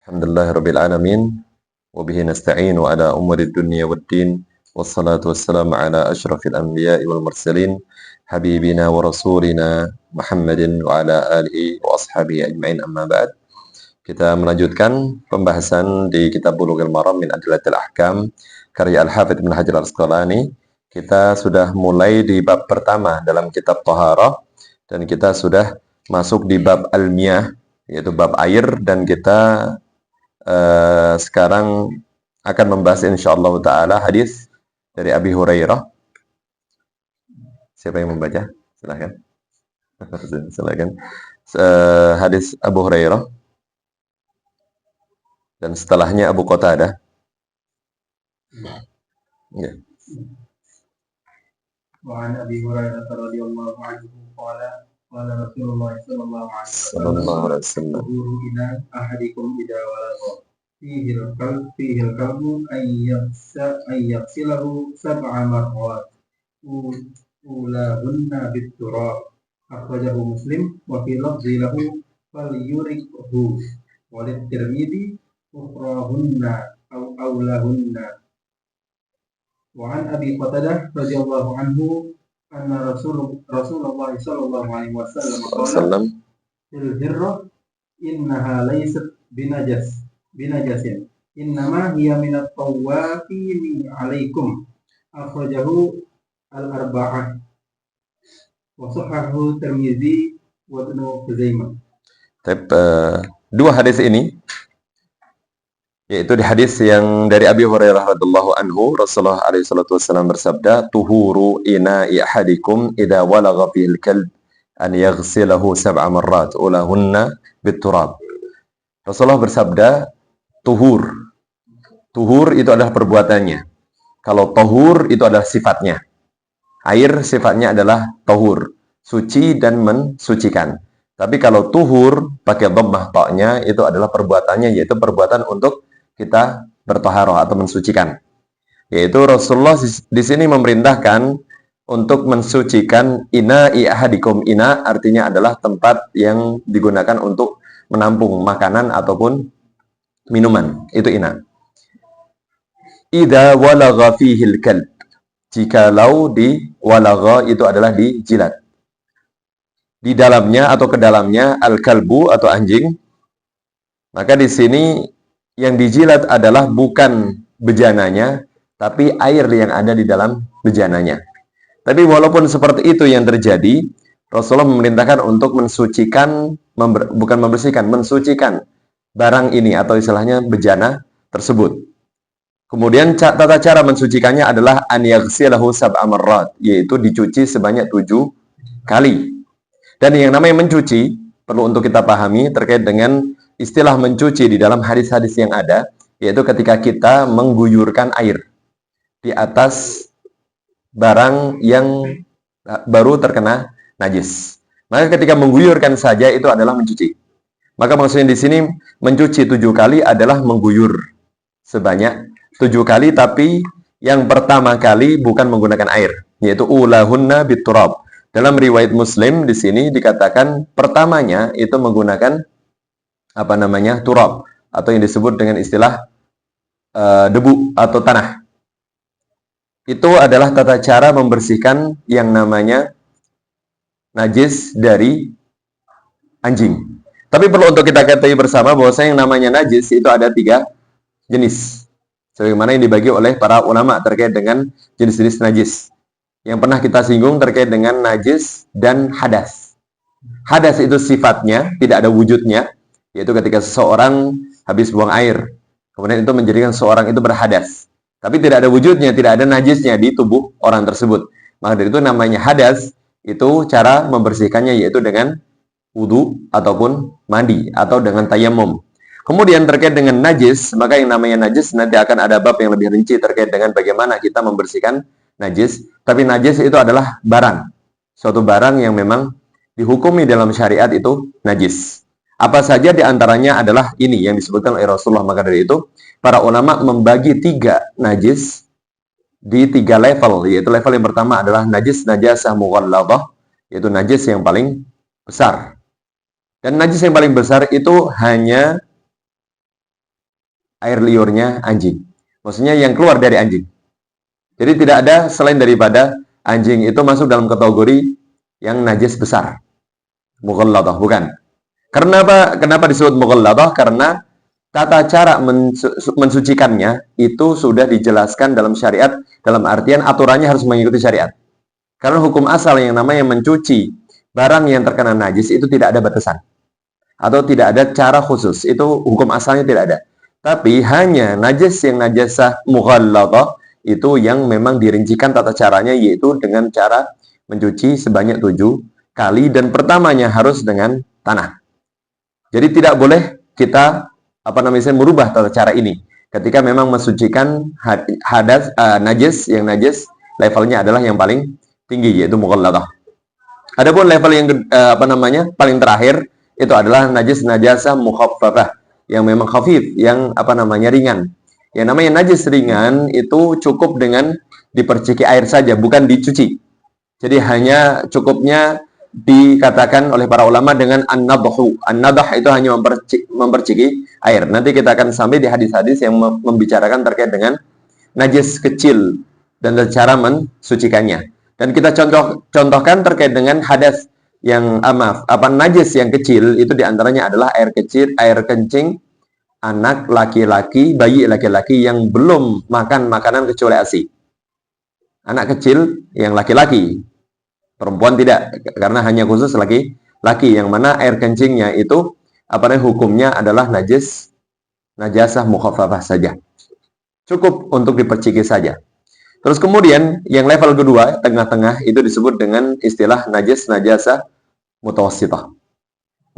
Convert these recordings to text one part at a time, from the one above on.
Alhamdulillahirabbil alamin wa bihi nasta'inu ala umuri dunya waddin wassalatu wassalamu ala asyrafil anbiya'i wal mursalin habibina wa rasulina Muhammadin wa ala alihi wa ashabihi ajma'in amma ba'd. Kita melanjutkan pembahasan di kitab Bulughul Maram min Adillatil Ahkam karya Al-Hafidz Ibnu Hajar Al-Asqalani. Kita sudah mulai di bab pertama dalam kitab Thaharah dan kita sudah masuk di bab Al-Miyah, yaitu bab air, dan kita sekarang akan membahas insyaallah ta'ala hadis dari Abi Hurairah. Siapa yang membaca? Silakan. Silakan. Hadis Abu Hurairah dan setelahnya Abu Qatadah. Ya. وعن أبي هريرة رضي الله عنه قال قال رسول الله صلى الله عليه وسلم طهور إناء أحدكم إذا ولغ فيه الكلب أن يغسله 7 مرات أولاهن بالتراب أخرجه مسلم وفي لفظ له فليرقه وللترمذي أخراهن أو أولاهن. وعن أبي قتادة رضي الله عنه أن رسول الله صلى الله عليه وسلم قال في الهرة إنها ليست بنجس إنما هي من الطوافين عليكم أخرجه الأربعة وصححه الترمذي وابن خزيمة. Dua hadis ini, yaitu di hadis yang dari Abi Hurairah radhiyallahu anhu, Rasulullah alaihi salatu wasallam bersabda, "Tuhuru ina'i ahadikum idza walagha fihil kalb an yaghsilahu 7 marrat ulahunna biturab." Rasulullah bersabda, tuhur. Tuhur itu adalah perbuatannya. Kalau tahur itu adalah sifatnya. Air sifatnya adalah tahur, suci dan mensucikan. Tapi kalau tuhur pakai dhammah ta'nya itu adalah perbuatannya, yaitu perbuatan untuk kita bertaharah atau mensucikan. Yaitu Rasulullah di sini memerintahkan untuk mensucikan ina'i ahadikum. Ina artinya adalah tempat yang digunakan untuk menampung makanan ataupun minuman. Itu ina. Idza walagha fihil kalb. Jikalau di walagha itu adalah dijilat. Di dalamnya atau ke dalamnya al-kalbu atau anjing. Maka di sini yang dijilat adalah bukan bejananya, tapi air yang ada di dalam bejananya. Tapi walaupun seperti itu yang terjadi, Rasulullah memerintahkan untuk mensucikan, bukan membersihkan, mensucikan barang ini atau istilahnya bejana tersebut. Kemudian tata cara mensucikannya adalah an yaghsilahu 7 marrat, yaitu dicuci sebanyak 7 kali. Dan yang namanya mencuci perlu untuk kita pahami terkait dengan istilah mencuci di dalam hadis-hadis yang ada, yaitu ketika kita mengguyurkan air di atas barang yang baru terkena najis. Maka ketika mengguyurkan saja itu adalah mencuci. Maka maksudnya di sini mencuci 7 kali adalah mengguyur sebanyak 7 kali, tapi yang pertama kali bukan menggunakan air, yaitu ulahunna biturab. Dalam riwayat Muslim di sini dikatakan pertamanya itu menggunakan turab, atau yang disebut dengan istilah debu atau tanah. Itu adalah tata cara membersihkan yang namanya najis dari anjing. Tapi perlu untuk kita ketahui bersama bahwa yang namanya najis itu ada 3 jenis. Sebagaimana yang dibagi oleh para ulama terkait dengan jenis-jenis najis. Yang pernah kita singgung terkait dengan najis dan hadas. Hadas itu sifatnya, tidak ada wujudnya, yaitu ketika seseorang habis buang air, kemudian itu menjadikan seseorang itu berhadas. Tapi tidak ada wujudnya, tidak ada najisnya di tubuh orang tersebut. Maka dari itu namanya hadas. Itu cara membersihkannya yaitu dengan wudu ataupun mandi atau dengan tayamum. Kemudian terkait dengan najis, maka yang namanya najis nanti akan ada bab yang lebih rinci terkait dengan bagaimana kita membersihkan najis. Tapi najis itu adalah barang, suatu barang yang memang dihukumi dalam syariat itu najis. Apa saja diantaranya adalah ini yang disebutkan oleh Rasulullah. Maka dari itu para ulama membagi 3 najis di 3 level, yaitu level yang pertama adalah najis najasah mughalladhah, yaitu najis yang paling besar. Dan najis yang paling besar itu hanya air liurnya anjing. Maksudnya yang keluar dari anjing. Jadi tidak ada selain daripada anjing itu masuk dalam kategori yang najis besar. Mughalladah, bukan. Kenapa disebut mughalladah? Karena tata cara mensucikannya itu sudah dijelaskan dalam syariat, dalam artian aturannya harus mengikuti syariat. Karena hukum asal yang namanya mencuci barang yang terkena najis itu tidak ada batasan. Atau tidak ada cara khusus. Itu hukum asalnya tidak ada. Tapi hanya najis yang najasah mughalladah itu yang memang dirincikan tata caranya, yaitu dengan cara mencuci sebanyak 7 kali, dan pertamanya harus dengan tanah. Jadi tidak boleh kita merubah tata cara ini ketika memang mensucikan najis yang najis levelnya adalah yang paling tinggi, yaitu mughalladah. Adapun level yang paling terakhir itu adalah najasah mukhaffafah, yang memang khafif, yang ringan. Yang namanya najis ringan itu cukup dengan diperciki air saja, bukan dicuci. Jadi hanya cukupnya dikatakan oleh para ulama dengan an-nadhu. An-nadah itu hanya memperciki air. Nanti kita akan sampai di hadis-hadis yang membicarakan terkait dengan najis kecil dan cara mensucikannya. Dan kita contohkan terkait dengan hadas yang najis yang kecil itu diantaranya adalah air kecil, air kencing anak laki-laki, bayi laki-laki yang belum makan makanan kecuali ASI. Anak kecil yang laki-laki, perempuan tidak, karena hanya khusus laki-laki, yang mana air kencingnya itu hukumnya adalah najasah mukhaffafah saja. Cukup untuk diperciki saja. Terus kemudian yang level kedua, tengah-tengah, itu disebut dengan istilah najasah mutawassithah.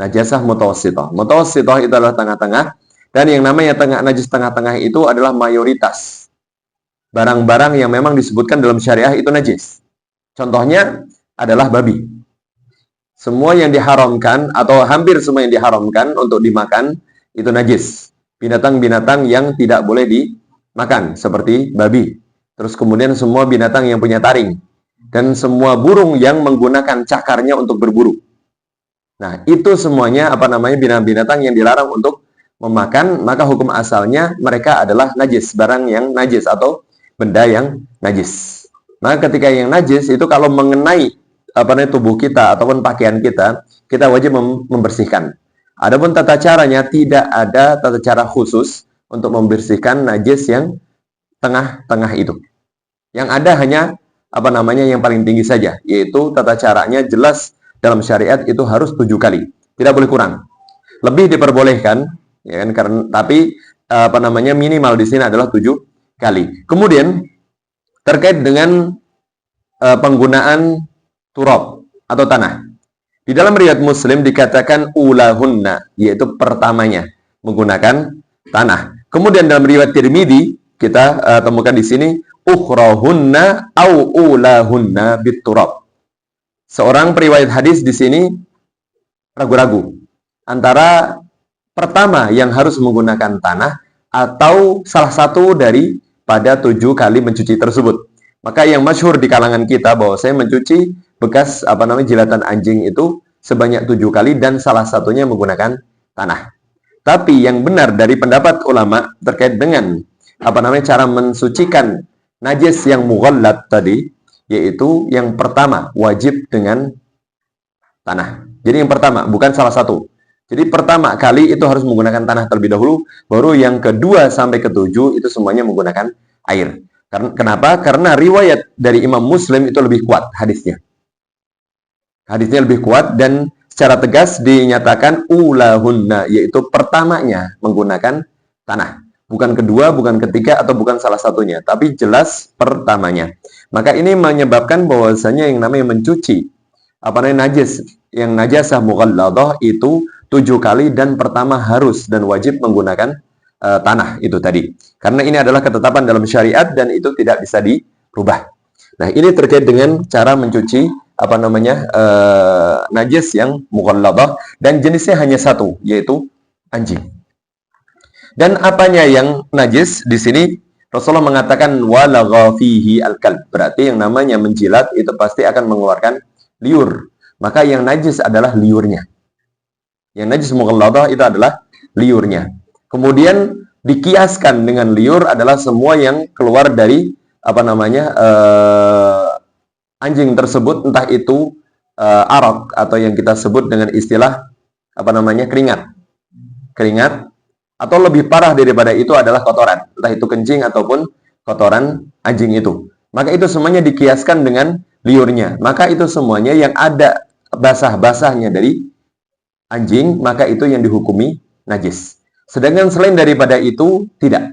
Najasah mutawassithah. Mutawassithah itu adalah tengah-tengah, dan yang namanya najis tengah-tengah itu adalah mayoritas barang-barang yang memang disebutkan dalam syariah itu najis. Contohnya adalah babi. Semua yang diharamkan atau hampir semua yang diharamkan untuk dimakan itu najis. Binatang-binatang yang tidak boleh dimakan seperti babi. Terus kemudian semua binatang yang punya taring, dan semua burung yang menggunakan cakarnya untuk berburu. Nah, itu semuanya binatang-binatang yang dilarang untuk memakan, maka hukum asalnya mereka adalah najis, barang yang najis atau benda yang najis. Maka ketika yang najis itu kalau mengenai tubuh kita ataupun pakaian kita, kita wajib membersihkan. Adapun tata caranya tidak ada tata cara khusus untuk membersihkan najis yang tengah-tengah itu. Yang ada hanya yang paling tinggi saja, yaitu tata caranya jelas dalam syariat itu harus 7 kali, tidak boleh kurang. Lebih diperbolehkan, ya kan? Tapi minimal di sini adalah 7 kali. Kemudian terkait dengan penggunaan turab atau tanah. Di dalam riwayat Muslim dikatakan ulahunna, yaitu pertamanya menggunakan tanah. Kemudian dalam riwayat Tirmidzi kita temukan di sini ukhrahunna au ulahunna biturab. Seorang periwayat hadis di sini ragu-ragu antara pertama yang harus menggunakan tanah atau salah satu dari pada 7 kali mencuci tersebut. Maka yang masyhur di kalangan kita bahwa saya mencuci bekas jilatan anjing itu sebanyak 7 kali dan salah satunya menggunakan tanah. Tapi yang benar dari pendapat ulama terkait dengan cara mensucikan najis yang mughallad tadi, yaitu yang pertama wajib dengan tanah. Jadi yang pertama, bukan salah satu. Jadi pertama kali itu harus menggunakan tanah terlebih dahulu, baru yang kedua sampai ke-7 itu semuanya menggunakan air. Kenapa? Karena riwayat dari Imam Muslim itu lebih kuat hadisnya. Hadisnya lebih kuat dan secara tegas dinyatakan ulahunna, yaitu pertamanya menggunakan tanah. Bukan kedua, bukan ketiga, atau bukan salah satunya, tapi jelas pertamanya. Maka ini menyebabkan bahwasanya yang namanya mencuci najis, yang najasah mughalladah itu 7 kali, dan pertama harus dan wajib menggunakan tanah itu tadi. Karena ini adalah ketetapan dalam syariat dan itu tidak bisa dirubah. Nah, ini terkait dengan cara mencuci najis yang mughalladah, dan jenisnya hanya satu, yaitu anjing. Dan apanya yang najis di sini? Rasulullah mengatakan walagha fihi al-kalb. Berarti yang namanya menjilat itu pasti akan mengeluarkan liur. Maka yang najis adalah liurnya. Yang najis mughalladah itu adalah liurnya. Kemudian dikiaskan dengan liur adalah semua yang keluar dari anjing tersebut, entah itu arak atau yang kita sebut dengan istilah keringat, atau lebih parah daripada itu adalah kotoran, entah itu kencing ataupun kotoran anjing itu. Maka itu semuanya dikiaskan dengan liurnya. Maka itu semuanya yang ada basah-basahnya dari anjing, maka itu yang dihukumi najis. Sedangkan selain daripada itu, tidak.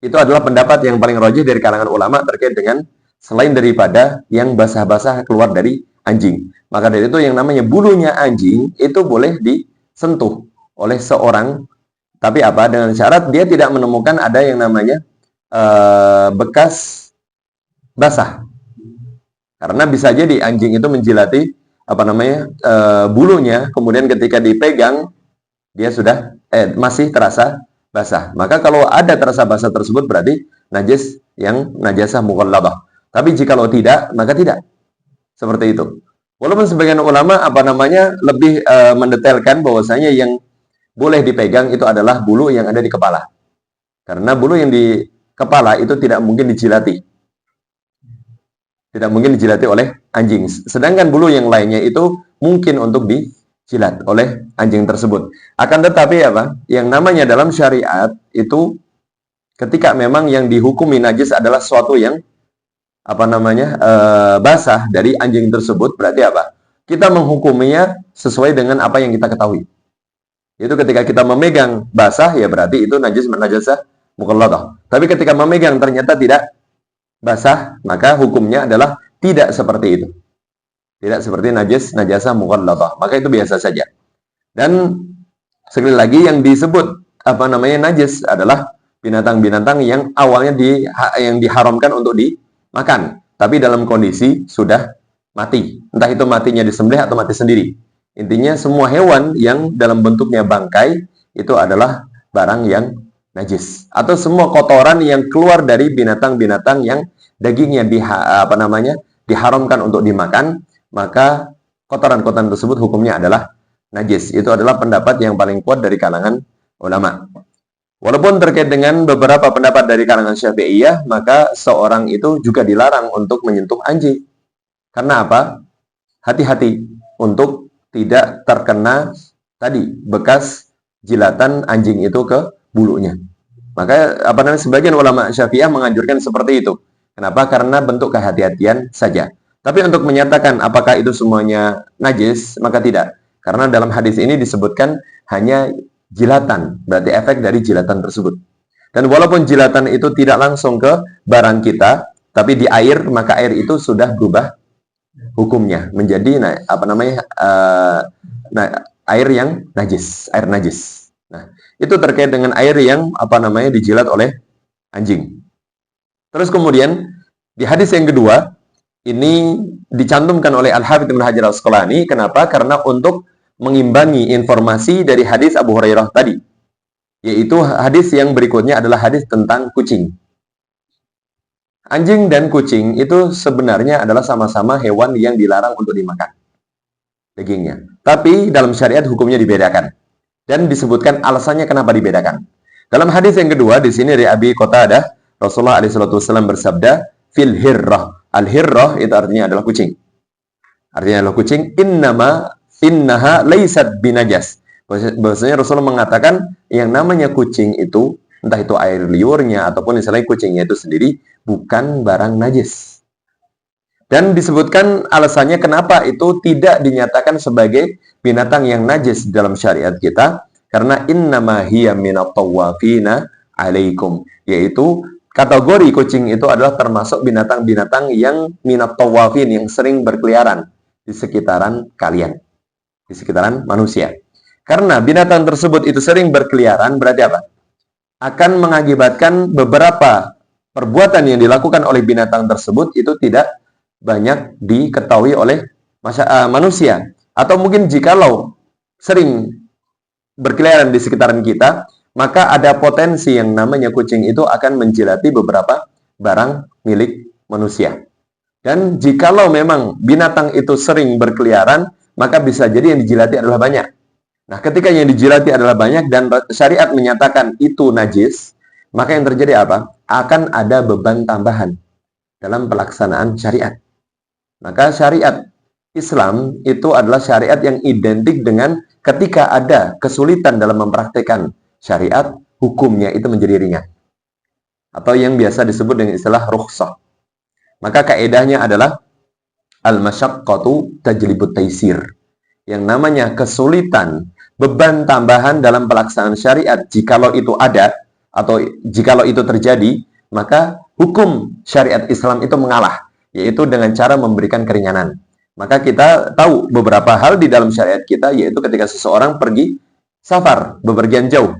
Itu adalah pendapat yang paling rajih dari kalangan ulama terkait dengan selain daripada yang basah-basah keluar dari anjing. Maka dari itu yang namanya bulunya anjing itu boleh disentuh oleh seorang, tapi dengan syarat dia tidak menemukan ada yang namanya bekas basah. Karena bisa jadi anjing itu menjilati bulunya, kemudian ketika dipegang dia sudah masih terasa basah. Maka kalau ada terasa basah tersebut berarti najis yang najasah mughalladhah. Tapi jikalau tidak, maka tidak. Seperti itu. Walaupun sebagian ulama lebih mendetailkan bahwasanya yang boleh dipegang itu adalah bulu yang ada di kepala. Karena bulu yang di kepala itu tidak mungkin dijilati. Tidak mungkin dijilati oleh anjing. Sedangkan bulu yang lainnya itu mungkin untuk dijilat oleh anjing tersebut. Akan tetapi yang namanya dalam syariat itu ketika memang yang dihukumi najis adalah sesuatu yang basah dari anjing tersebut, berarti kita menghukuminya sesuai dengan apa yang kita ketahui. Itu ketika kita memegang basah, ya berarti itu najasah mughalladhah. Tapi ketika memegang ternyata tidak basah, maka hukumnya adalah tidak seperti itu. Tidak seperti najasah mughalladhah. Maka itu biasa saja. Dan sekali lagi yang disebut najis adalah binatang-binatang yang awalnya yang diharamkan untuk dimakan, tapi dalam kondisi sudah mati. Entah itu matinya disembelih atau mati sendiri. Intinya semua hewan yang dalam bentuknya bangkai itu adalah barang yang najis. Atau semua kotoran yang keluar dari binatang-binatang yang dagingnya diharamkan untuk dimakan, maka kotoran-kotoran tersebut hukumnya adalah najis. Itu adalah pendapat yang paling kuat dari kalangan ulama. Walaupun terkait dengan beberapa pendapat dari kalangan Syafi'iyah, maka seorang itu juga dilarang untuk menyentuh anjing. Karena hati-hati untuk tidak terkena bekas jilatan anjing itu ke bulunya. Maka sebagian ulama Syafi'iyah menganjurkan seperti itu. Kenapa? Karena bentuk kehati-hatian saja. Tapi untuk menyatakan apakah itu semuanya najis, maka tidak. Karena dalam hadis ini disebutkan hanya jilatan, berarti efek dari jilatan tersebut. Dan walaupun jilatan itu tidak langsung ke barang kita, tapi di air, maka air itu sudah berubah hukumnya menjadi air yang najis, air najis. Nah, itu terkait dengan air yang dijilat oleh anjing. Terus kemudian di hadis yang kedua ini dicantumkan oleh Al-Hafidz Ibnu Hajar Al-Asqalani. Kenapa? Karena untuk mengimbangi informasi dari hadis Abu Hurairah tadi. Yaitu hadis yang berikutnya adalah hadis tentang kucing. Anjing dan kucing itu sebenarnya adalah sama-sama hewan yang dilarang untuk dimakan dagingnya. Tapi dalam syariat hukumnya dibedakan. Dan disebutkan alasannya kenapa dibedakan. Dalam hadis yang kedua di sini dari Abi Qatadah, Rasulullah SAW bersabda, fil hirrah. Al-hirrah itu artinya adalah kucing. Artinya adalah kucing. Innaha laysat binajas. Bahwasanya Rasulullah mengatakan yang namanya kucing itu, entah itu air liurnya ataupun misalnya kucingnya itu sendiri, bukan barang najis. Dan disebutkan alasannya kenapa itu tidak dinyatakan sebagai binatang yang najis dalam syariat kita, karena innama hiya minat tawafina alaikum, yaitu kategori kucing itu adalah termasuk binatang-binatang yang minat tawafin, yang sering berkeliaran di sekitaran kalian, di sekitaran manusia. Karena binatang tersebut itu sering berkeliaran, berarti akan mengakibatkan beberapa perbuatan yang dilakukan oleh binatang tersebut itu tidak banyak diketahui oleh manusia. Atau mungkin jikalau sering berkeliaran di sekitaran kita, maka ada potensi yang namanya kucing itu akan menjilati beberapa barang milik manusia. Dan jikalau memang binatang itu sering berkeliaran, maka bisa jadi yang dijilati adalah banyak. Nah, ketika yang dijilati adalah banyak dan syariat menyatakan itu najis, maka yang terjadi apa? Akan ada beban tambahan dalam pelaksanaan syariat. Maka syariat Islam itu adalah syariat yang identik dengan ketika ada kesulitan dalam mempraktikkan syariat, hukumnya itu menjadi ringan. Atau yang biasa disebut dengan istilah rukhsah. Maka kaedahnya adalah al-masyaqqatu tajlibut taisir. Yang namanya kesulitan, beban tambahan dalam pelaksanaan syariat, jikalau itu ada atau jikalau itu terjadi, maka hukum syariat Islam itu mengalah, yaitu dengan cara memberikan keringanan. Maka kita tahu beberapa hal di dalam syariat kita, yaitu ketika seseorang pergi safar, bepergian jauh,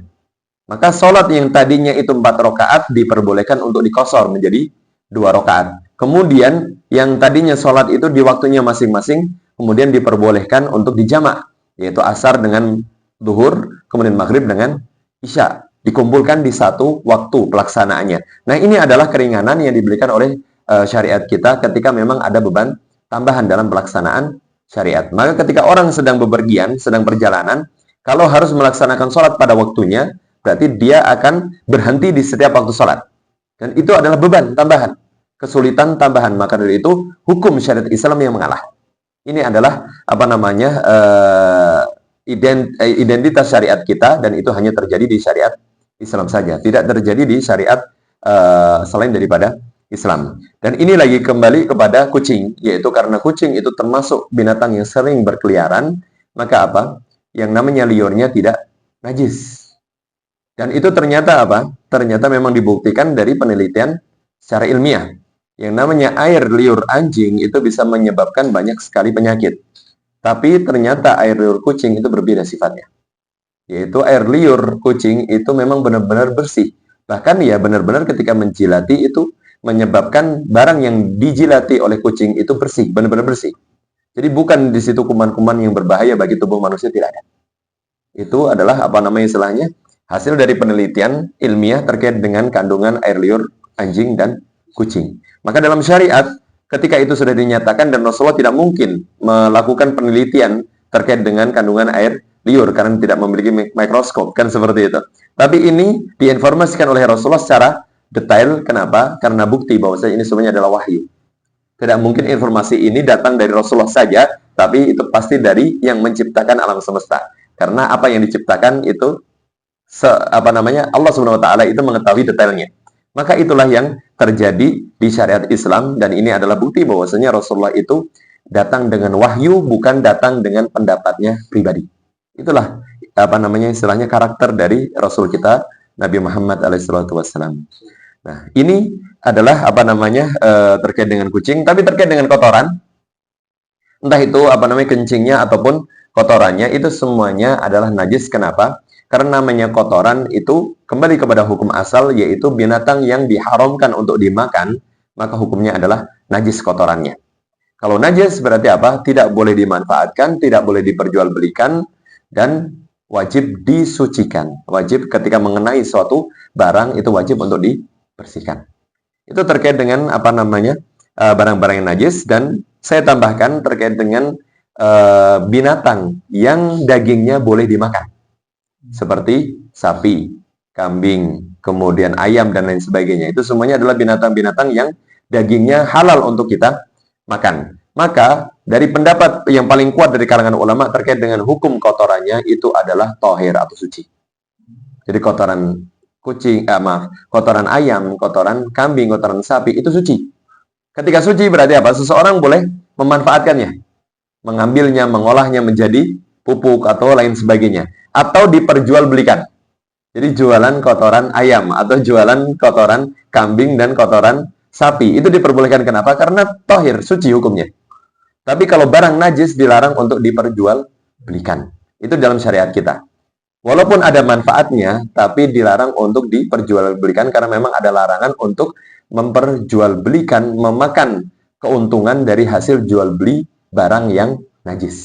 maka sholat yang tadinya itu 4 rakaat diperbolehkan untuk dikosor menjadi 2 rakaat. Kemudian yang tadinya sholat itu di waktunya masing-masing, kemudian diperbolehkan untuk dijamak, yaitu asar dengan zuhur, kemudian maghrib dengan isya. Dikumpulkan di satu waktu pelaksanaannya. Nah, ini adalah keringanan yang diberikan oleh syariat kita ketika memang ada beban tambahan dalam pelaksanaan syariat. Maka ketika orang sedang bepergian, sedang perjalanan, kalau harus melaksanakan sholat pada waktunya, berarti dia akan berhenti di setiap waktu sholat. Dan itu adalah beban tambahan, kesulitan tambahan. Maka dari itu, hukum syariat Islam yang mengalah. Ini adalah identitas syariat kita, dan itu hanya terjadi di syariat Islam saja, tidak terjadi di syariat selain daripada Islam. Dan ini lagi kembali kepada kucing, yaitu karena kucing itu termasuk binatang yang sering berkeliaran, maka apa? Yang namanya liurnya tidak najis. Dan itu ternyata apa? Ternyata memang dibuktikan dari penelitian secara ilmiah. Yang namanya air liur anjing itu bisa menyebabkan banyak sekali penyakit. Tapi ternyata air liur kucing itu berbeda sifatnya. Yaitu air liur kucing itu memang benar-benar bersih. Bahkan ya benar-benar ketika menjilati itu menyebabkan barang yang dijilati oleh kucing itu bersih, benar-benar bersih. Jadi bukan di situ kuman-kuman yang berbahaya bagi tubuh manusia, tidak ada. Itu adalah istilahnya? Hasil dari penelitian ilmiah terkait dengan kandungan air liur anjing dan kucing. Maka dalam syariat, ketika itu sudah dinyatakan dan Rasulullah tidak mungkin melakukan penelitian terkait dengan kandungan air liur karena tidak memiliki mikroskop, kan seperti itu. Tapi ini diinformasikan oleh Rasulullah secara detail. Kenapa? Karena bukti bahwa ini sebenarnya adalah wahyu. Tidak mungkin informasi ini datang dari Rasulullah saja, tapi itu pasti dari yang menciptakan alam semesta. Karena apa yang diciptakan itu Allah Subhanahu wa taala itu mengetahui detailnya. Maka itulah yang terjadi di syariat Islam, dan ini adalah bukti bahwasanya Rasulullah itu datang dengan wahyu, bukan datang dengan pendapatnya pribadi. Itulah istilahnya karakter dari Rasul kita Nabi Muhammad alaihissalam. Nah, ini adalah terkait dengan kucing, tapi terkait dengan kotoran, entah itu kencingnya ataupun kotorannya, itu semuanya adalah najis. Kenapa? Karena namanya kotoran itu kembali kepada hukum asal, yaitu binatang yang diharamkan untuk dimakan, maka hukumnya adalah najis kotorannya. Kalau najis berarti apa? Tidak boleh dimanfaatkan, tidak boleh diperjualbelikan, dan wajib disucikan. Wajib ketika mengenai suatu barang itu wajib untuk dibersihkan. Itu terkait dengan barang-barang yang najis. Dan saya tambahkan terkait dengan binatang yang dagingnya boleh dimakan. Seperti sapi, kambing, kemudian ayam, dan lain sebagainya. Itu semuanya adalah binatang-binatang yang dagingnya halal untuk kita makan. Maka dari pendapat yang paling kuat dari kalangan ulama terkait dengan hukum kotorannya itu adalah tohir atau suci. Jadi kotoran kotoran ayam, kotoran kambing, kotoran sapi itu suci. Ketika suci berarti apa? Seseorang boleh memanfaatkannya, mengambilnya, mengolahnya menjadi pupuk atau lain sebagainya, atau diperjualbelikan. Jadi jualan kotoran ayam atau jualan kotoran kambing dan kotoran sapi itu diperbolehkan. Kenapa? Karena tohir, suci hukumnya. Tapi kalau barang najis dilarang untuk diperjualbelikan. Itu dalam syariat kita. Walaupun ada manfaatnya, tapi dilarang untuk diperjualbelikan karena memang ada larangan untuk memperjualbelikan, memakan keuntungan dari hasil jual beli barang yang najis.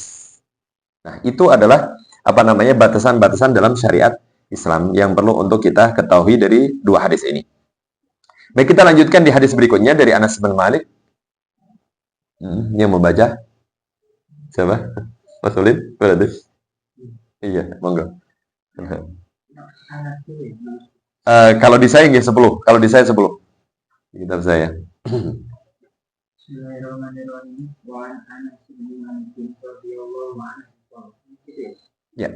Nah, itu adalah batasan-batasan dalam syariat Islam yang perlu untuk kita ketahui dari dua hadis ini. Baik, kita lanjutkan di hadis berikutnya dari Anas bin Malik. Yang membaca siapa? Mas Ulid? Berarti Iya, monggo. Kalau di saya nggih 10. Kalau di saya 10. Di kitab saya. Bismillahirrahmanirrahim. Wa an Anas bin Malik radhiyallahu anhu. Ya,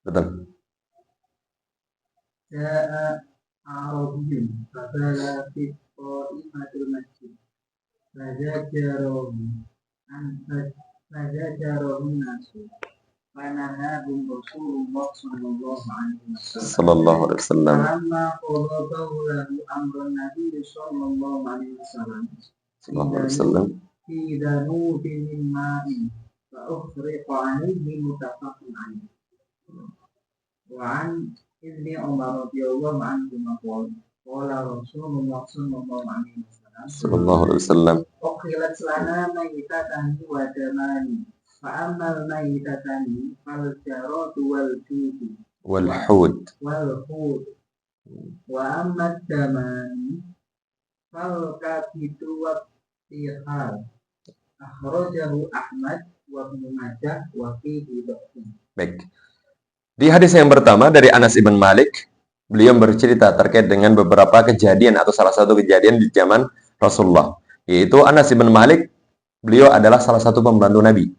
betul. Ja'a Arabiyyun fabala fi qa'imatil masjid. Fazajarahum nasu. Fanahahum Rasulullah Sallallahu alaihi wasallam. Falamma qadabahu lahu amrun Nabi sallallahu alaihi wasallam. Sallallahu alaihi wasallam. Fi danubin min ma'in fa ukhriqa alaihi muttafaqun alaihi. Wa an Ibni Umar radhiyallahu anhu qala Rasulullah sallallahu alaihi wasallam Sallallahu alaihi wasallam. Ukhilat lana mayyitatani wa damani fa ammal mayyitatani fal jaratu wal judu Wal hud. wa amad damani fal kabidu wa tihal akhrajahu Ahmad wa Ibnu Majah wa fihi dha'fun. Baik. Di hadis yang pertama dari Anas ibn Malik, beliau bercerita terkait dengan beberapa kejadian atau salah satu kejadian di zaman Rasulullah. Yaitu Anas ibn Malik, beliau adalah salah satu pembantu Nabi.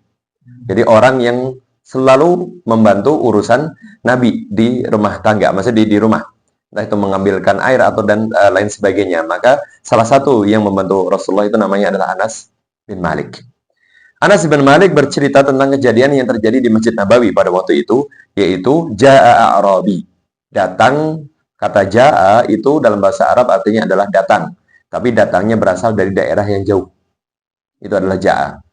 Jadi orang yang selalu membantu urusan Nabi di rumah tangga, maksudnya di rumah. Entah itu mengambilkan air atau dan lain sebagainya. Maka salah satu yang membantu Rasulullah itu namanya adalah Anas bin Malik. Anas bin Malik bercerita tentang kejadian yang terjadi di Masjid Nabawi pada waktu itu, yaitu Ja'a A'rabi. Datang, kata Ja'a itu dalam bahasa Arab artinya adalah datang. Tapi datangnya berasal dari daerah yang jauh. Itu adalah Ja'a.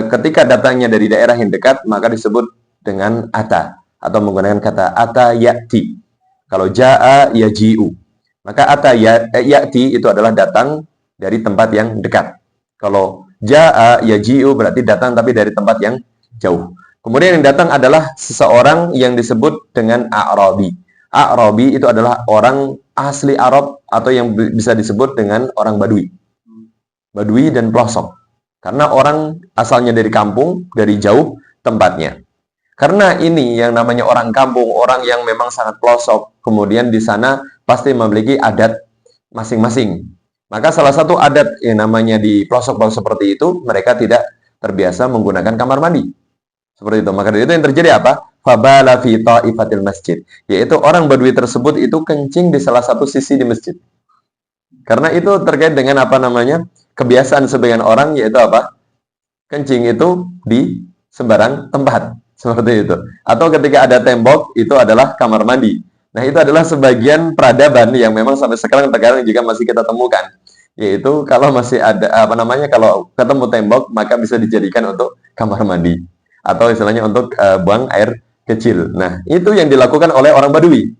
Ketika datangnya dari daerah yang dekat, maka disebut dengan ata. Atau menggunakan kata ata ya'ti. Kalau Ja'a yaji'u. Maka ata ya'ti itu adalah datang dari tempat yang dekat. Kalau Ja'a yaji'u berarti datang tapi dari tempat yang jauh. Kemudian yang datang adalah seseorang yang disebut dengan A'rabi. A'rabi itu adalah orang asli Arab atau yang bisa disebut dengan orang Badui. Badui dan pelosok. Karena orang asalnya dari kampung, dari jauh tempatnya. Karena ini yang namanya orang kampung, orang yang memang sangat pelosok. Kemudian di sana pasti memiliki adat masing-masing. Maka salah satu adat yang namanya di pelosok-pelosok seperti itu, mereka tidak terbiasa menggunakan kamar mandi. Seperti itu. Maka dari itu yang terjadi apa? Fabala fi ta'ifatil masjid. Yaitu orang Badui tersebut itu kencing di salah satu sisi di masjid. Karena itu terkait dengan apa namanya? Kebiasaan sebagian orang yaitu apa? Kencing itu di sembarang tempat. Seperti itu. Atau ketika ada tembok, itu adalah kamar mandi. Nah, itu adalah sebagian peradaban yang memang sampai sekarang terkadang juga masih kita temukan. Yaitu kalau masih ada apa namanya, kalau ketemu tembok maka bisa dijadikan untuk kamar mandi atau istilahnya untuk buang air kecil. Nah, itu yang dilakukan oleh orang Badui.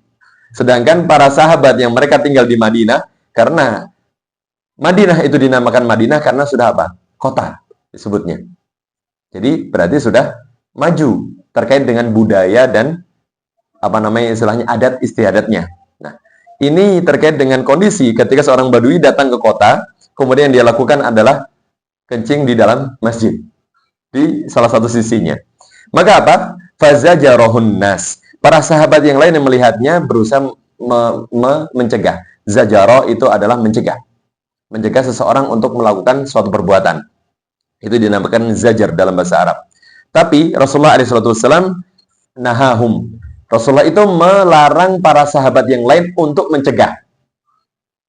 Sedangkan para sahabat yang mereka tinggal di Madinah, karena Madinah itu dinamakan Madinah karena sudah apa? Kota disebutnya. Jadi berarti sudah maju terkait dengan budaya dan apa namanya istilahnya adat istiadatnya. Nah, ini terkait dengan kondisi ketika seorang Badui datang ke kota, kemudian dia lakukan adalah kencing di dalam masjid di salah satu sisinya. Maka apa? Fazajarahun nas. Para sahabat yang lain yang melihatnya berusaha mencegah. Zajaro itu adalah mencegah. Mencegah seseorang untuk melakukan suatu perbuatan. Itu dinamakan zajar dalam bahasa Arab. Tapi Rasulullah SAW nahahum. Rasulullah itu melarang para sahabat yang lain untuk mencegah.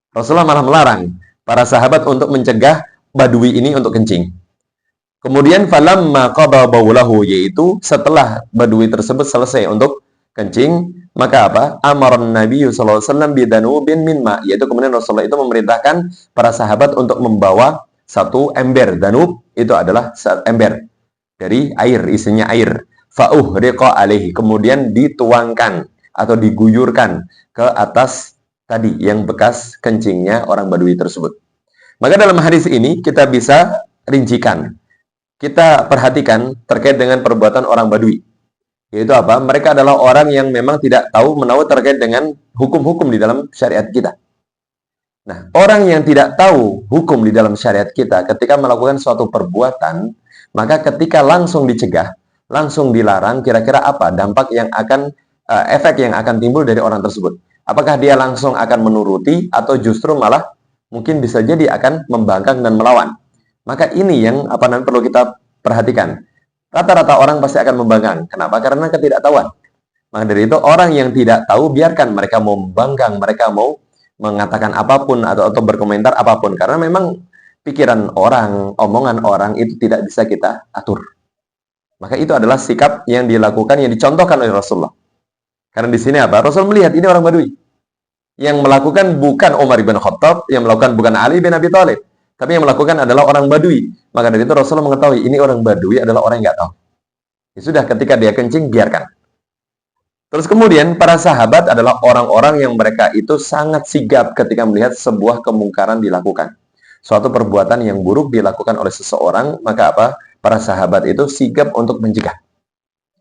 Rasulullah malah melarang para sahabat untuk mencegah Badui ini untuk kencing. Kemudian falamma qada baulahu, yaitu setelah Badui tersebut selesai untuk kencing, maka apa? Amaran Nabi sallallahu alaihi wasallam bidanubin min ma, yaitu kemudian Rasulullah itu memerintahkan para sahabat untuk membawa satu ember. Danub itu adalah ember dari air, isinya air. Fa'uhriqa alaihi, kemudian dituangkan atau diguyurkan ke atas tadi yang bekas kencingnya orang Badui tersebut. Maka dalam hadis ini kita bisa rincikan, kita perhatikan terkait dengan perbuatan orang Badui. Yaitu apa? Mereka adalah orang yang memang tidak tahu menahu terkait dengan hukum-hukum di dalam syariat kita. Nah, orang yang tidak tahu hukum di dalam syariat kita ketika melakukan suatu perbuatan, maka ketika langsung dicegah, langsung dilarang, kira-kira apa dampak yang akan efek yang akan timbul dari orang tersebut? Apakah dia langsung akan menuruti atau justru malah mungkin bisa jadi akan membangkang dan melawan? Maka ini yang perlu kita perhatikan. Rata-rata orang pasti akan membangkang. Kenapa? Karena ketidaktahuan. Maka dari itu orang yang tidak tahu biarkan mereka mau membangkang, mereka mau mengatakan apapun atau berkomentar apapun, karena memang pikiran orang, omongan orang itu tidak bisa kita atur. Maka itu adalah sikap yang dilakukan, yang dicontohkan oleh Rasulullah. Karena di sini apa? Rasul melihat ini orang Badui. Yang melakukan bukan Umar bin Khattab, yang melakukan bukan Ali bin Abi Thalib, tapi yang melakukan adalah orang Badui. Maka dari itu Rasulullah mengetahui ini orang Badui adalah orang yang nggak tahu. Ya sudah, ketika dia kencing, biarkan. Terus kemudian para sahabat adalah orang-orang yang mereka itu sangat sigap ketika melihat sebuah kemungkaran dilakukan. Suatu perbuatan yang buruk dilakukan oleh seseorang, maka apa? Para sahabat itu sigap untuk mencegah.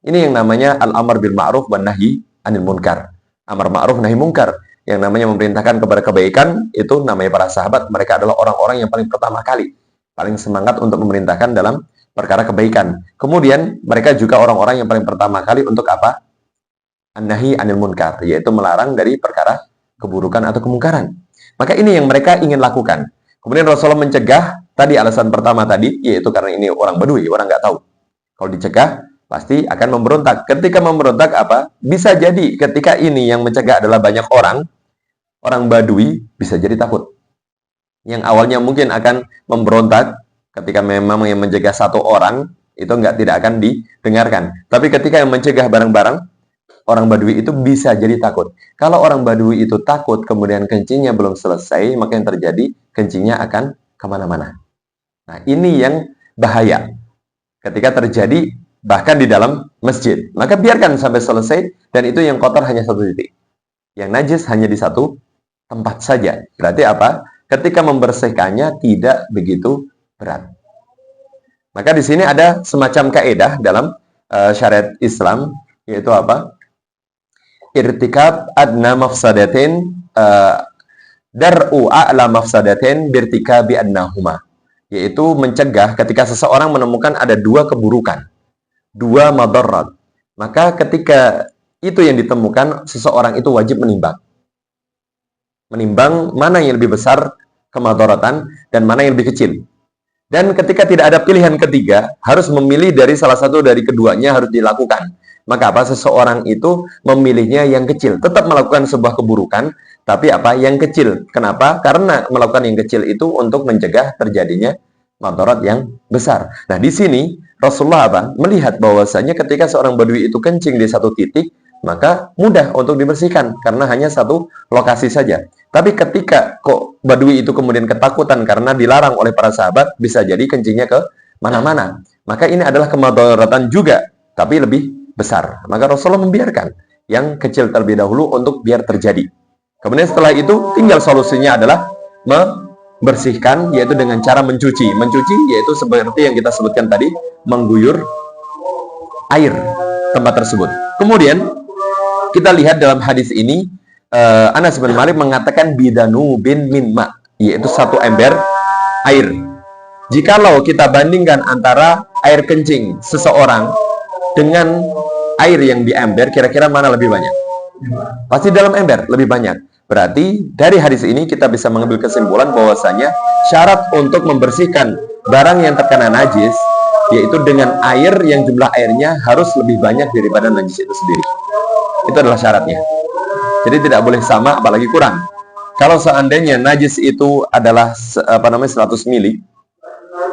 Ini yang namanya al-amr bil ma'ruf wan nahi anil munkar. Amar ma'ruf nahi munkar. Yang namanya memerintahkan kepada kebaikan, itu namanya para sahabat. Mereka adalah orang-orang yang paling pertama kali, paling semangat untuk memerintahkan dalam perkara kebaikan. Kemudian mereka juga orang-orang yang paling pertama kali untuk apa? An-nahi anil munkar, yaitu melarang dari perkara keburukan atau kemungkaran. Maka ini yang mereka ingin lakukan. Kemudian Rasulullah mencegah, tadi alasan pertama tadi, yaitu karena ini orang Badui, orang nggak tahu. Kalau dicegah, pasti akan memberontak. Ketika memberontak apa? Bisa jadi ketika ini yang mencegah adalah banyak orang Badui, bisa jadi takut. Yang awalnya mungkin akan memberontak, ketika memang yang mencegah satu orang, itu tidak akan didengarkan. Tapi ketika yang mencegah bareng-bareng, orang Badui itu bisa jadi takut. Kalau orang Badui itu takut, kemudian kencingnya belum selesai, maka yang terjadi, kencingnya akan kemana-mana. Nah, ini yang bahaya. Ketika terjadi, bahkan di dalam masjid. Maka biarkan sampai selesai, dan itu yang kotor hanya satu titik. Yang najis hanya di satu tempat saja. Berarti apa? Ketika membersihkannya tidak begitu berat. Maka di sini ada semacam kaidah dalam syariat Islam, yaitu apa? Irtikab adna mafsadatin dar'u a'la mafsadatin birtikabi adnahuma. Yaitu mencegah ketika seseorang menemukan ada dua keburukan, dua madarat. Maka ketika itu yang ditemukan, seseorang itu wajib menimbang. Menimbang mana yang lebih besar kemadaratan dan mana yang lebih kecil. Dan ketika tidak ada pilihan ketiga, harus memilih dari salah satu dari keduanya harus dilakukan. Maka apa? Seseorang itu memilihnya yang kecil. Tetap melakukan sebuah keburukan, tapi apa? Yang kecil. Kenapa? Karena melakukan yang kecil itu untuk mencegah terjadinya madarat yang besar. Nah, di sini Rasulullah apa? Melihat bahwasanya ketika seorang Badui itu kencing di satu titik, maka mudah untuk dibersihkan karena hanya satu lokasi saja. Tapi ketika kok Badui itu kemudian ketakutan karena dilarang oleh para sahabat, bisa jadi kencingnya ke mana-mana. Maka ini adalah kemadaratan juga, tapi lebih besar. Maka Rasulullah membiarkan yang kecil terlebih dahulu untuk biar terjadi. Kemudian setelah itu tinggal solusinya adalah membersihkan, yaitu dengan cara mencuci. Mencuci yaitu seperti yang kita sebutkan tadi, mengguyur air tempat tersebut. Kemudian kita lihat dalam hadis ini, Anas bin Malik mengatakan bidanu bin min ma, yaitu satu ember air. Jikalau kita bandingkan antara air kencing seseorang dengan air yang di ember, kira-kira mana lebih banyak? Pasti dalam ember lebih banyak. Berarti dari hadis ini kita bisa mengambil kesimpulan bahwasanya syarat untuk membersihkan barang yang terkena najis, yaitu dengan air yang jumlah airnya harus lebih banyak daripada najis itu sendiri. Itu adalah syaratnya. Jadi tidak boleh sama, apalagi kurang. Kalau seandainya najis itu adalah 100 mili,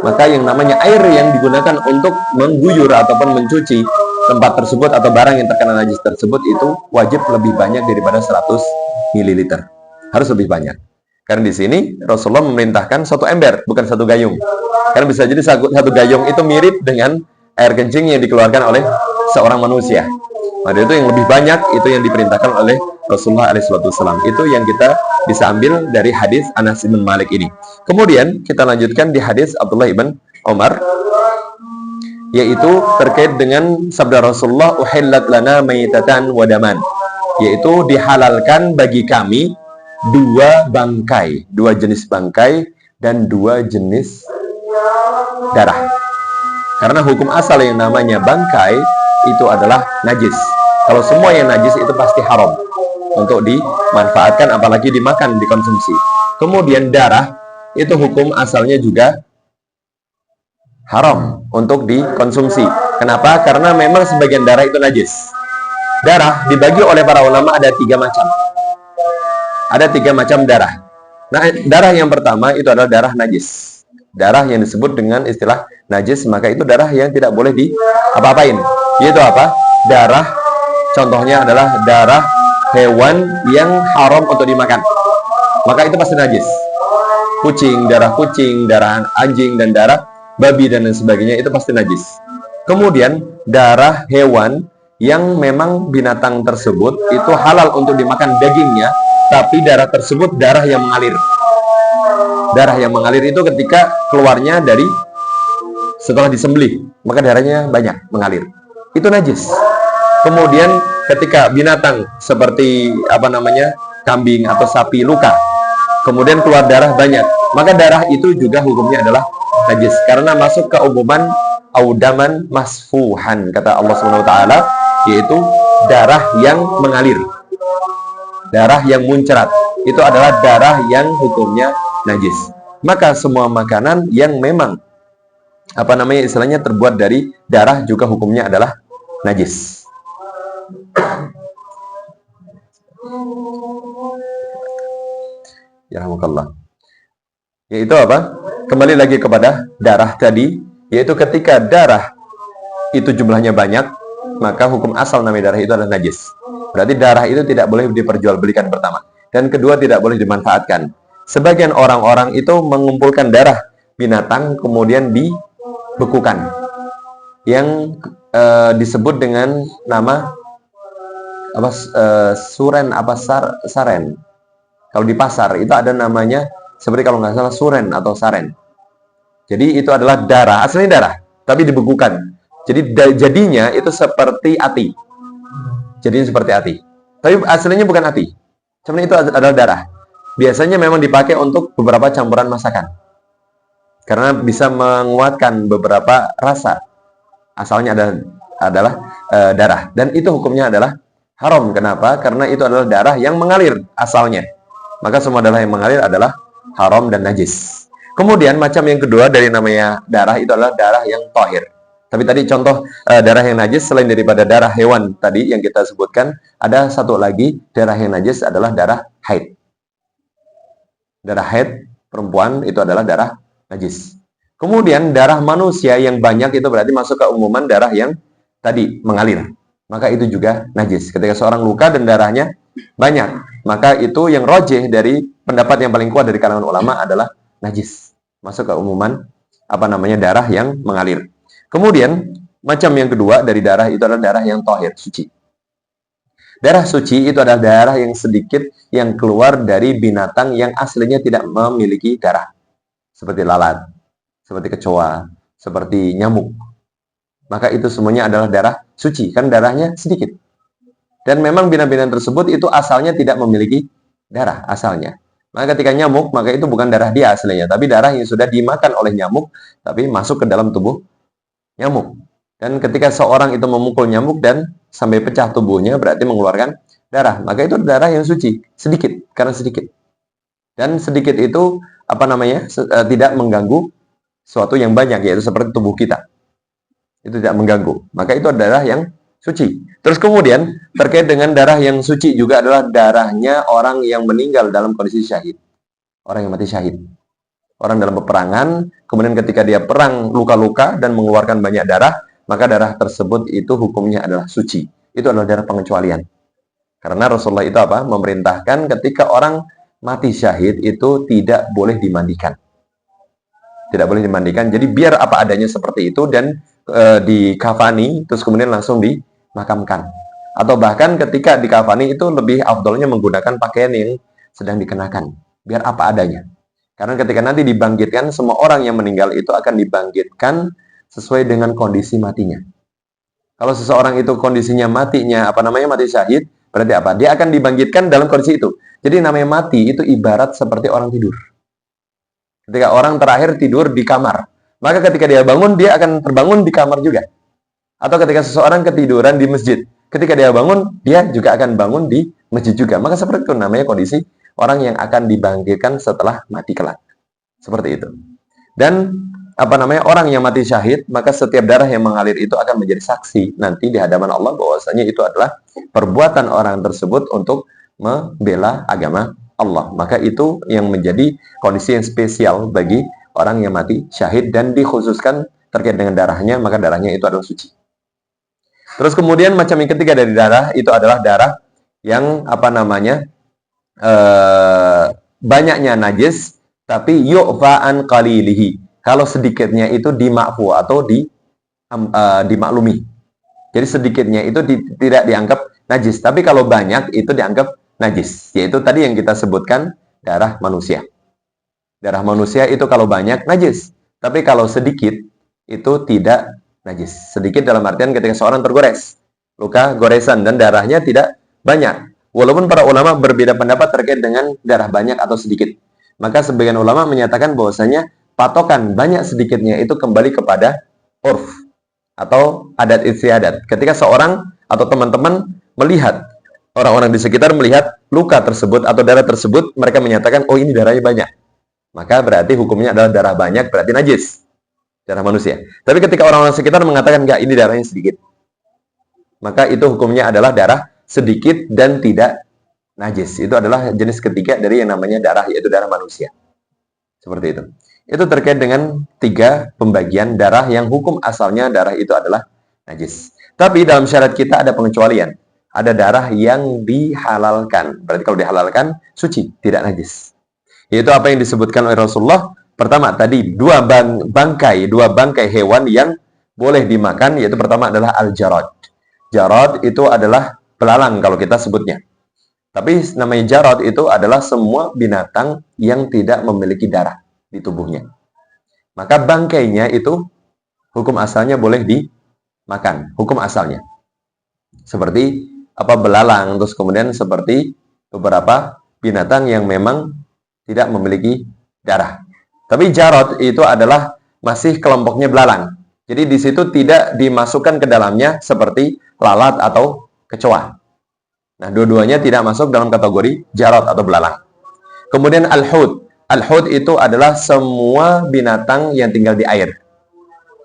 maka yang namanya air yang digunakan untuk mengguyur ataupun mencuci tempat tersebut atau barang yang terkena najis tersebut itu wajib lebih banyak daripada 100 ml. Harus lebih banyak. Karena di sini Rasulullah memerintahkan satu ember, bukan satu gayung. Karena bisa jadi satu gayung itu mirip dengan air kencing yang dikeluarkan oleh seorang manusia. Maka itu yang lebih banyak, itu yang diperintahkan oleh Rasulullah SAW. Itu yang kita bisa ambil dari hadis Anas bin Malik ini. Kemudian kita lanjutkan di hadis Abdullah ibn Umar, yaitu terkait dengan sabda Rasulullah, uhillat lana maitatan wa daman, yaitu dihalalkan bagi kami dua bangkai, dua jenis bangkai dan dua jenis darah. Karena hukum asal yang namanya bangkai itu adalah najis. Kalau semua yang najis itu pasti haram untuk dimanfaatkan, apalagi dimakan, dikonsumsi. Kemudian darah itu hukum asalnya juga haram untuk dikonsumsi. Kenapa? Karena memang sebagian darah itu najis. Darah dibagi oleh para ulama ada 3 macam. Ada 3 macam darah. Nah, darah yang pertama itu adalah darah najis. Darah yang disebut dengan istilah najis, maka itu darah yang tidak boleh apa-apain. Yaitu apa? Darah, contohnya adalah darah hewan yang haram untuk dimakan. Maka itu pasti najis. Kucing, darah anjing, dan darah babi dan lain sebagainya itu pasti najis. Kemudian darah hewan yang memang binatang tersebut itu halal untuk dimakan dagingnya, tapi darah tersebut darah yang mengalir. Darah yang mengalir itu ketika keluarnya dari setelah disembelih, maka darahnya banyak mengalir. Itu najis. Kemudian ketika binatang seperti kambing atau sapi luka, kemudian keluar darah banyak, maka darah itu juga hukumnya adalah najis karena masuk ke umuman audaman masfuhan, kata Allah SWT, yaitu darah yang mengalir, darah yang muncrat. Itu adalah darah yang hukumnya najis. Maka semua makanan yang memang istilahnya terbuat dari darah juga hukumnya adalah najis. Yarhamukallah. Yaitu apa? Kembali lagi kepada darah tadi, yaitu ketika darah itu jumlahnya banyak, maka hukum asal namanya darah itu adalah najis. Berarti darah itu tidak boleh diperjualbelikan pertama. Dan kedua, tidak boleh dimanfaatkan. Sebagian orang-orang itu mengumpulkan darah binatang kemudian dibekukan, yang disebut dengan nama saren. Kalau di pasar itu ada namanya seperti kalau nggak salah suren atau saren. Jadi itu adalah darah, aslinya darah, tapi dibekukan. Jadi jadinya itu seperti ati. Jadinya seperti ati. Tapi aslinya bukan ati. Sebenarnya itu adalah darah. Biasanya memang dipakai untuk beberapa campuran masakan. Karena bisa menguatkan beberapa rasa. Asalnya adalah darah. Dan itu hukumnya adalah haram. Kenapa? Karena itu adalah darah yang mengalir asalnya. Maka semua darah yang mengalir adalah haram dan najis. Kemudian macam yang kedua dari namanya darah itu adalah darah yang tahir. Tapi tadi contoh darah yang najis selain daripada darah hewan tadi yang kita sebutkan, ada satu lagi darah yang najis adalah darah haid. Darah haid perempuan itu adalah darah najis. Kemudian darah manusia yang banyak itu berarti masuk ke umuman darah yang tadi mengalir. Maka itu juga najis. Ketika seorang luka dan darahnya banyak, maka itu yang rojih dari pendapat yang paling kuat dari kalangan ulama adalah najis. Masuk ke umuman darah yang mengalir. Kemudian macam yang kedua dari darah itu adalah darah yang tahir, suci. Darah suci itu adalah darah yang sedikit yang keluar dari binatang yang aslinya tidak memiliki darah. Seperti lalat, seperti kecoa, seperti nyamuk. Maka itu semuanya adalah darah suci, kan darahnya sedikit. Dan memang binatang tersebut itu asalnya tidak memiliki darah, asalnya. Maka ketika nyamuk, maka itu bukan darah dia aslinya, tapi darah yang sudah dimakan oleh nyamuk, tapi masuk ke dalam tubuh nyamuk. Dan ketika seorang itu memukul nyamuk dan sampai pecah tubuhnya, berarti mengeluarkan darah. Maka itu darah yang suci, sedikit, karena sedikit. Dan sedikit itu tidak mengganggu sesuatu yang banyak, yaitu seperti tubuh kita. Itu tidak mengganggu. Maka itu darah yang suci. Terus kemudian terkait dengan darah yang suci juga adalah darahnya orang yang meninggal dalam kondisi syahid. Orang yang mati syahid. Orang dalam peperangan, kemudian ketika dia perang luka-luka dan mengeluarkan banyak darah, maka darah tersebut itu hukumnya adalah suci. Itu adalah darah pengecualian. Karena Rasulullah itu memerintahkan ketika orang mati syahid itu tidak boleh dimandikan. Tidak boleh dimandikan. Jadi biar apa adanya seperti itu dan dikafani, terus kemudian langsung dimakamkan. Atau bahkan ketika dikafani itu lebih afdolnya menggunakan pakaian yang sedang dikenakan. Biar apa adanya. Karena ketika nanti dibangkitkan, semua orang yang meninggal itu akan dibangkitkan sesuai dengan kondisi matinya. Kalau seseorang itu kondisinya mati syahid, berarti apa? Dia akan dibangkitkan dalam kondisi itu. Jadi namanya mati itu ibarat seperti orang tidur. Ketika orang terakhir tidur di kamar, maka ketika dia bangun, dia akan terbangun di kamar juga. Atau ketika seseorang ketiduran di masjid, ketika dia bangun, dia juga akan bangun di masjid juga. Maka seperti itu namanya kondisi orang yang akan dibangkitkan setelah mati kelak. Seperti itu. Dan orang yang mati syahid, maka setiap darah yang mengalir itu akan menjadi saksi nanti di hadapan Allah bahwasanya itu adalah perbuatan orang tersebut untuk membela agama Allah. Maka itu yang menjadi kondisi yang spesial bagi orang yang mati syahid dan dikhususkan terkait dengan darahnya, maka darahnya itu adalah suci. Terus kemudian macam yang ketiga dari darah itu adalah darah yang banyaknya najis tapi yu'fa'an qalilihi. Kalau sedikitnya itu dimakfu atau dimaklumi. Jadi sedikitnya itu tidak dianggap najis, tapi kalau banyak itu dianggap najis. Yaitu tadi yang kita sebutkan darah manusia. Darah manusia itu kalau banyak najis, tapi kalau sedikit itu tidak najis. Sedikit dalam artian ketika seorang tergores, luka goresan dan darahnya tidak banyak. Walaupun para ulama berbeda pendapat terkait dengan darah banyak atau sedikit. Maka sebagian ulama menyatakan bahwasanya patokan banyak sedikitnya itu kembali kepada urf atau adat istiadat. Ketika seorang atau teman-teman melihat, orang-orang di sekitar melihat luka tersebut atau darah tersebut, mereka menyatakan, oh ini darahnya banyak. Maka berarti hukumnya adalah darah banyak, berarti najis. Darah manusia. Tapi ketika orang-orang sekitar mengatakan, enggak, ini darahnya sedikit. Maka itu hukumnya adalah darah sedikit dan tidak najis. Itu adalah jenis ketiga dari yang namanya darah, yaitu darah manusia. Seperti itu. Itu terkait dengan 3 pembagian darah yang hukum asalnya darah itu adalah najis. Tapi dalam syarat kita ada pengecualian. Ada darah yang dihalalkan. Berarti kalau dihalalkan, suci, tidak najis. Yaitu apa yang disebutkan oleh Rasulullah. Pertama tadi, dua bangkai hewan yang boleh dimakan, yaitu pertama adalah al-jarad. Jarad itu adalah belalang kalau kita sebutnya. Tapi namanya jarad itu adalah semua binatang yang tidak memiliki darah di tubuhnya. Maka bangkainya itu hukum asalnya boleh dimakan, hukum asalnya. Seperti belalang, terus kemudian seperti beberapa binatang yang memang tidak memiliki darah. Tapi jarad itu adalah masih kelompoknya belalang. Jadi di situ tidak dimasukkan ke dalamnya seperti lalat atau kecoa. Nah, dua-duanya tidak masuk dalam kategori jarad atau belalang. Kemudian al-hud. Al-hud itu adalah semua binatang yang tinggal di air.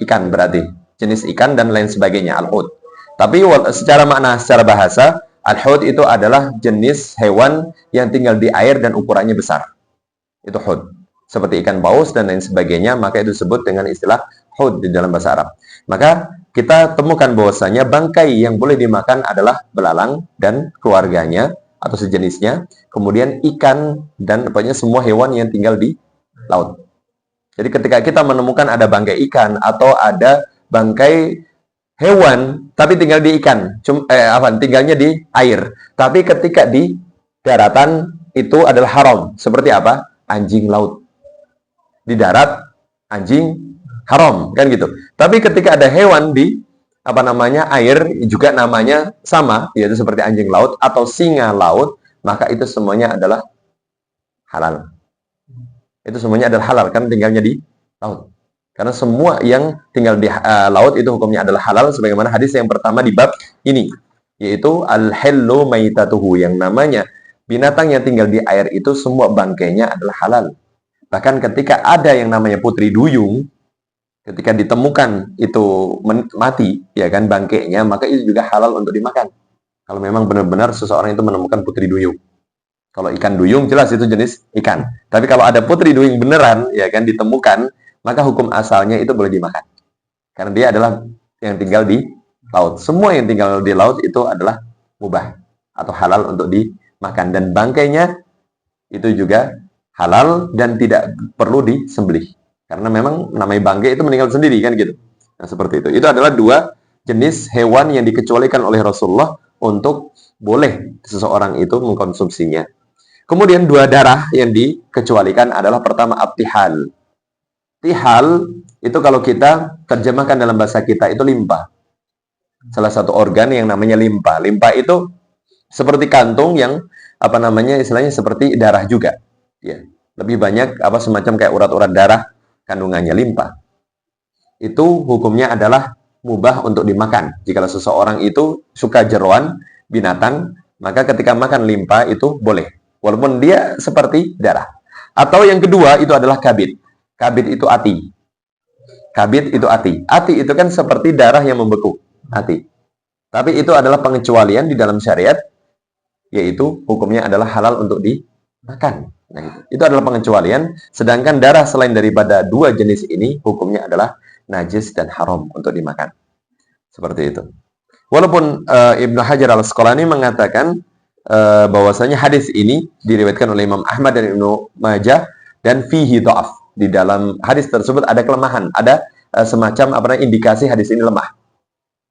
Ikan berarti. Jenis ikan dan lain sebagainya, al-hud. Tapi secara makna, secara bahasa, al-hud itu adalah jenis hewan yang tinggal di air dan ukurannya besar. Itu hud. Seperti ikan paus dan lain sebagainya, maka itu disebut dengan istilah hud di dalam bahasa Arab. Maka kita temukan bahwasanya bangkai yang boleh dimakan adalah belalang dan keluarganya atau sejenisnya, kemudian ikan dan pokoknya semua hewan yang tinggal di laut. Jadi ketika kita menemukan ada bangkai ikan atau ada bangkai hewan tapi tinggal di ikan, tinggalnya di air, tapi ketika di daratan itu adalah haram. Seperti apa? Anjing laut. Di darat anjing haram, kan gitu. Tapi ketika ada hewan di air juga namanya sama, yaitu seperti anjing laut atau singa laut, maka itu semuanya adalah halal. Itu semuanya adalah halal kan tinggalnya di laut. Karena semua yang tinggal di laut itu hukumnya adalah halal sebagaimana hadis yang pertama di bab ini, yaitu al-hillu maitatuhu, yang namanya binatang yang tinggal di air itu semua bangkainya adalah halal. Bahkan ketika ada yang namanya putri duyung, ketika ditemukan itu mati, ya kan, bangkainya, maka itu juga halal untuk dimakan. Kalau memang benar-benar seseorang itu menemukan putri duyung. Kalau ikan duyung jelas itu jenis ikan. Tapi kalau ada putri duyung beneran, ya kan, ditemukan, maka hukum asalnya itu boleh dimakan. Karena dia adalah yang tinggal di laut. Semua yang tinggal di laut itu adalah mubah atau halal untuk dimakan. Dan bangkainya itu juga halal dan tidak perlu disembelih. Karena memang namanya bangkai itu meninggal sendiri kan gitu. Nah, seperti itu. Itu adalah 2 jenis hewan yang dikecualikan oleh Rasulullah untuk boleh seseorang itu mengkonsumsinya. Kemudian 2 darah yang dikecualikan adalah pertama abtihal. Tihal itu kalau kita terjemahkan dalam bahasa kita itu limpa. Salah satu organ yang namanya limpa. Limpa itu seperti kantung yang istilahnya seperti darah juga. Ya, lebih banyak semacam kayak urat-urat darah kandungannya limpa. itu hukumnya adalah mubah untuk dimakan. Jika seseorang itu suka jeroan binatang, maka ketika makan limpa itu boleh. Walaupun dia seperti darah. Atau yang kedua itu adalah kabid. Kabid itu ati. Kabid itu ati. Ati itu kan seperti darah yang membeku. Ati. Tapi itu adalah pengecualian di dalam syariat, yaitu hukumnya adalah halal untuk dimakan. Nah, itu adalah pengecualian. Sedangkan darah selain daripada dua jenis ini, hukumnya adalah najis dan haram untuk dimakan. Seperti itu. Walaupun Ibnu Hajar al-Asqalani mengatakan bahwasanya hadis ini diriwayatkan oleh Imam Ahmad dan Ibnu Majah dan fihi dha'af. Di dalam hadis tersebut ada kelemahan, ada semacam indikasi hadis ini lemah.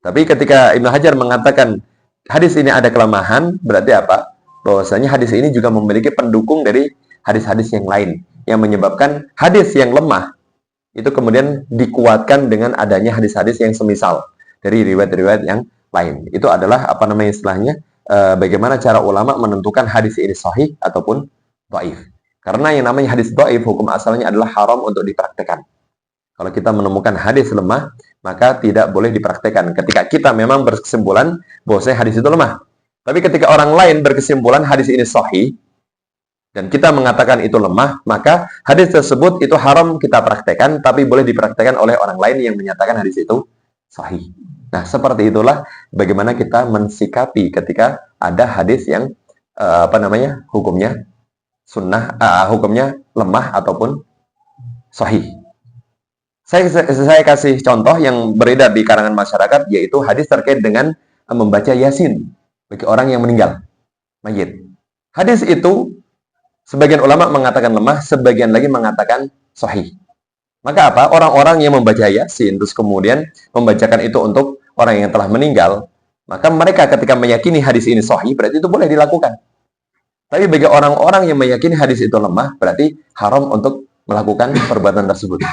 Tapi ketika Ibnu Hajar mengatakan hadis ini ada kelemahan, berarti apa? Bahwasanya hadis ini juga memiliki pendukung dari hadis-hadis yang lain yang menyebabkan hadis yang lemah itu kemudian dikuatkan dengan adanya hadis-hadis yang semisal dari riwayat-riwayat yang lain. Itu adalah istilahnya bagaimana cara ulama menentukan hadis ini sahih ataupun dhaif. Karena yang namanya hadis dhaif hukum asalnya adalah haram untuk dipraktekkan. Kalau kita menemukan hadis lemah, maka tidak boleh dipraktekkan. Ketika kita memang berkesimpulan bahwasanya hadis itu lemah. Tapi ketika orang lain berkesimpulan hadis ini sahih dan kita mengatakan itu lemah, maka hadis tersebut itu haram kita praktekkan, tapi boleh dipraktekkan oleh orang lain yang menyatakan hadis itu sahih. Nah, seperti itulah bagaimana kita mensikapi ketika ada hadis yang hukumnya sunnah, hukumnya lemah ataupun sahih. Saya kasih contoh yang beredar di kalangan masyarakat, yaitu hadis terkait dengan membaca Yasin bagi orang yang meninggal, mayit. Hadis itu sebagian ulama mengatakan lemah, sebagian lagi mengatakan sahih. Maka apa? Orang-orang yang membaca Yasin terus kemudian membacakan itu untuk orang yang telah meninggal, maka mereka ketika meyakini hadis ini sahih, berarti itu boleh dilakukan. Tapi bagi orang-orang yang meyakini hadis itu lemah, berarti haram untuk melakukan perbuatan tersebut.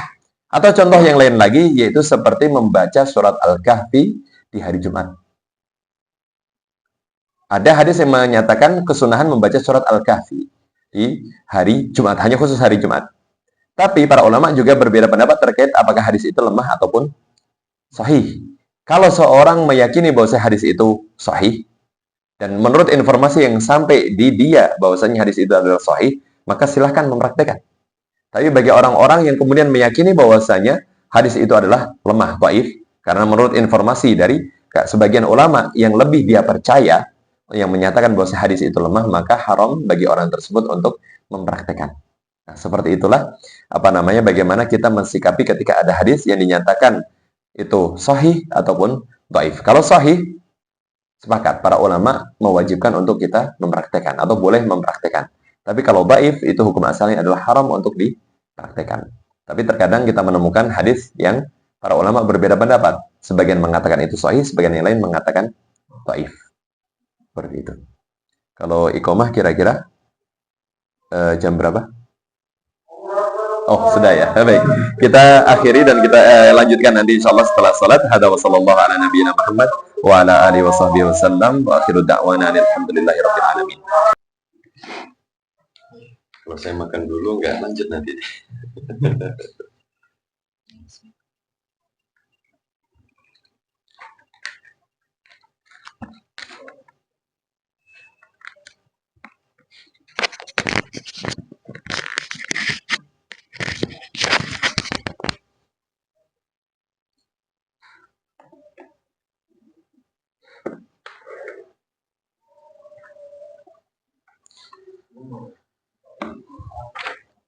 Atau contoh yang lain lagi, yaitu seperti membaca surat Al-Kahfi di hari Jumat. Ada hadis yang menyatakan kesunahan membaca surat Al-Kahfi di hari Jumat, hanya khusus hari Jumat. Tapi para ulama juga berbeda pendapat terkait apakah hadis itu lemah ataupun sahih. Kalau seorang meyakini bahwa hadis itu sahih, dan menurut informasi yang sampai di dia bahwasanya hadis itu adalah sahih, maka silahkan mempraktekkan. Tapi bagi orang-orang yang kemudian meyakini bahwasanya hadis itu adalah lemah, dhaif, karena menurut informasi dari sebagian ulama yang lebih dia percaya, yang menyatakan bahwa hadis itu lemah, maka haram bagi orang tersebut untuk mempraktekkan. Nah, seperti itulah bagaimana kita mensikapi ketika ada hadis yang dinyatakan itu sahih ataupun dhaif. Kalau sahih, sepakat para ulama mewajibkan untuk kita mempraktekkan atau boleh mempraktekkan. Tapi kalau dhaif itu hukum asalnya adalah haram untuk dipraktekkan. Tapi terkadang kita menemukan hadis yang para ulama berbeda pendapat. Sebagian mengatakan itu sahih, sebagian yang lain mengatakan dhaif. Seperti itu. Kalau iqamah kira-kira jam berapa? Oh, sudah ya. Baik. Kita akhiri dan kita lanjutkan nanti insyaallah setelah salat. Hada wa sallallahu ala nabiyina Muhammad wa ala alihi washabbihi wasallam wa akhiru da'wana alhamdulillahirabbil alamin. Kalau saya makan dulu enggak lanjut nanti.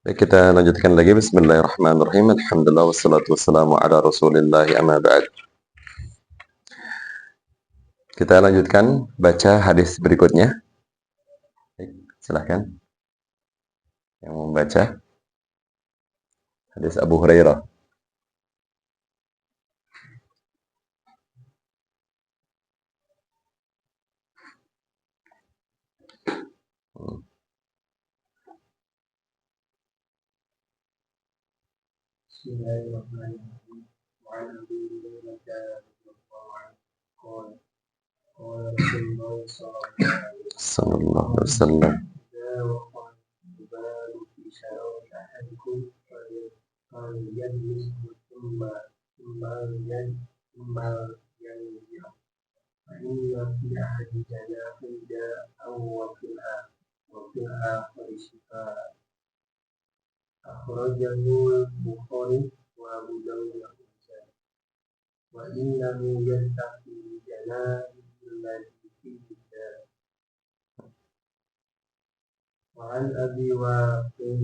Kita lanjutkan lagi. Bismillahirrahmanirrahim. Alhamdulillah wassalatu wassalamu ala Rasulillah amma ba'd. Kita lanjutkan baca hadis berikutnya. Silahkan yang membaca hadis Abu Hurairah. Bismillahirrahmanirrahim. Wa an Abi Hurairah radhiyallahu anhu qala qala Rasulullah sallallahu alaihi wasallam idza waqa'a al-baru fi shara'i ahadikum falyajlis thumma mal yanzih fa inna fi ahadi janahin da'aw wa fil akhir shifa akhrajahu al-Bukhari wa Abu Dawud wa innahu yattaqi janahin allati fihi wa an Abi Waqid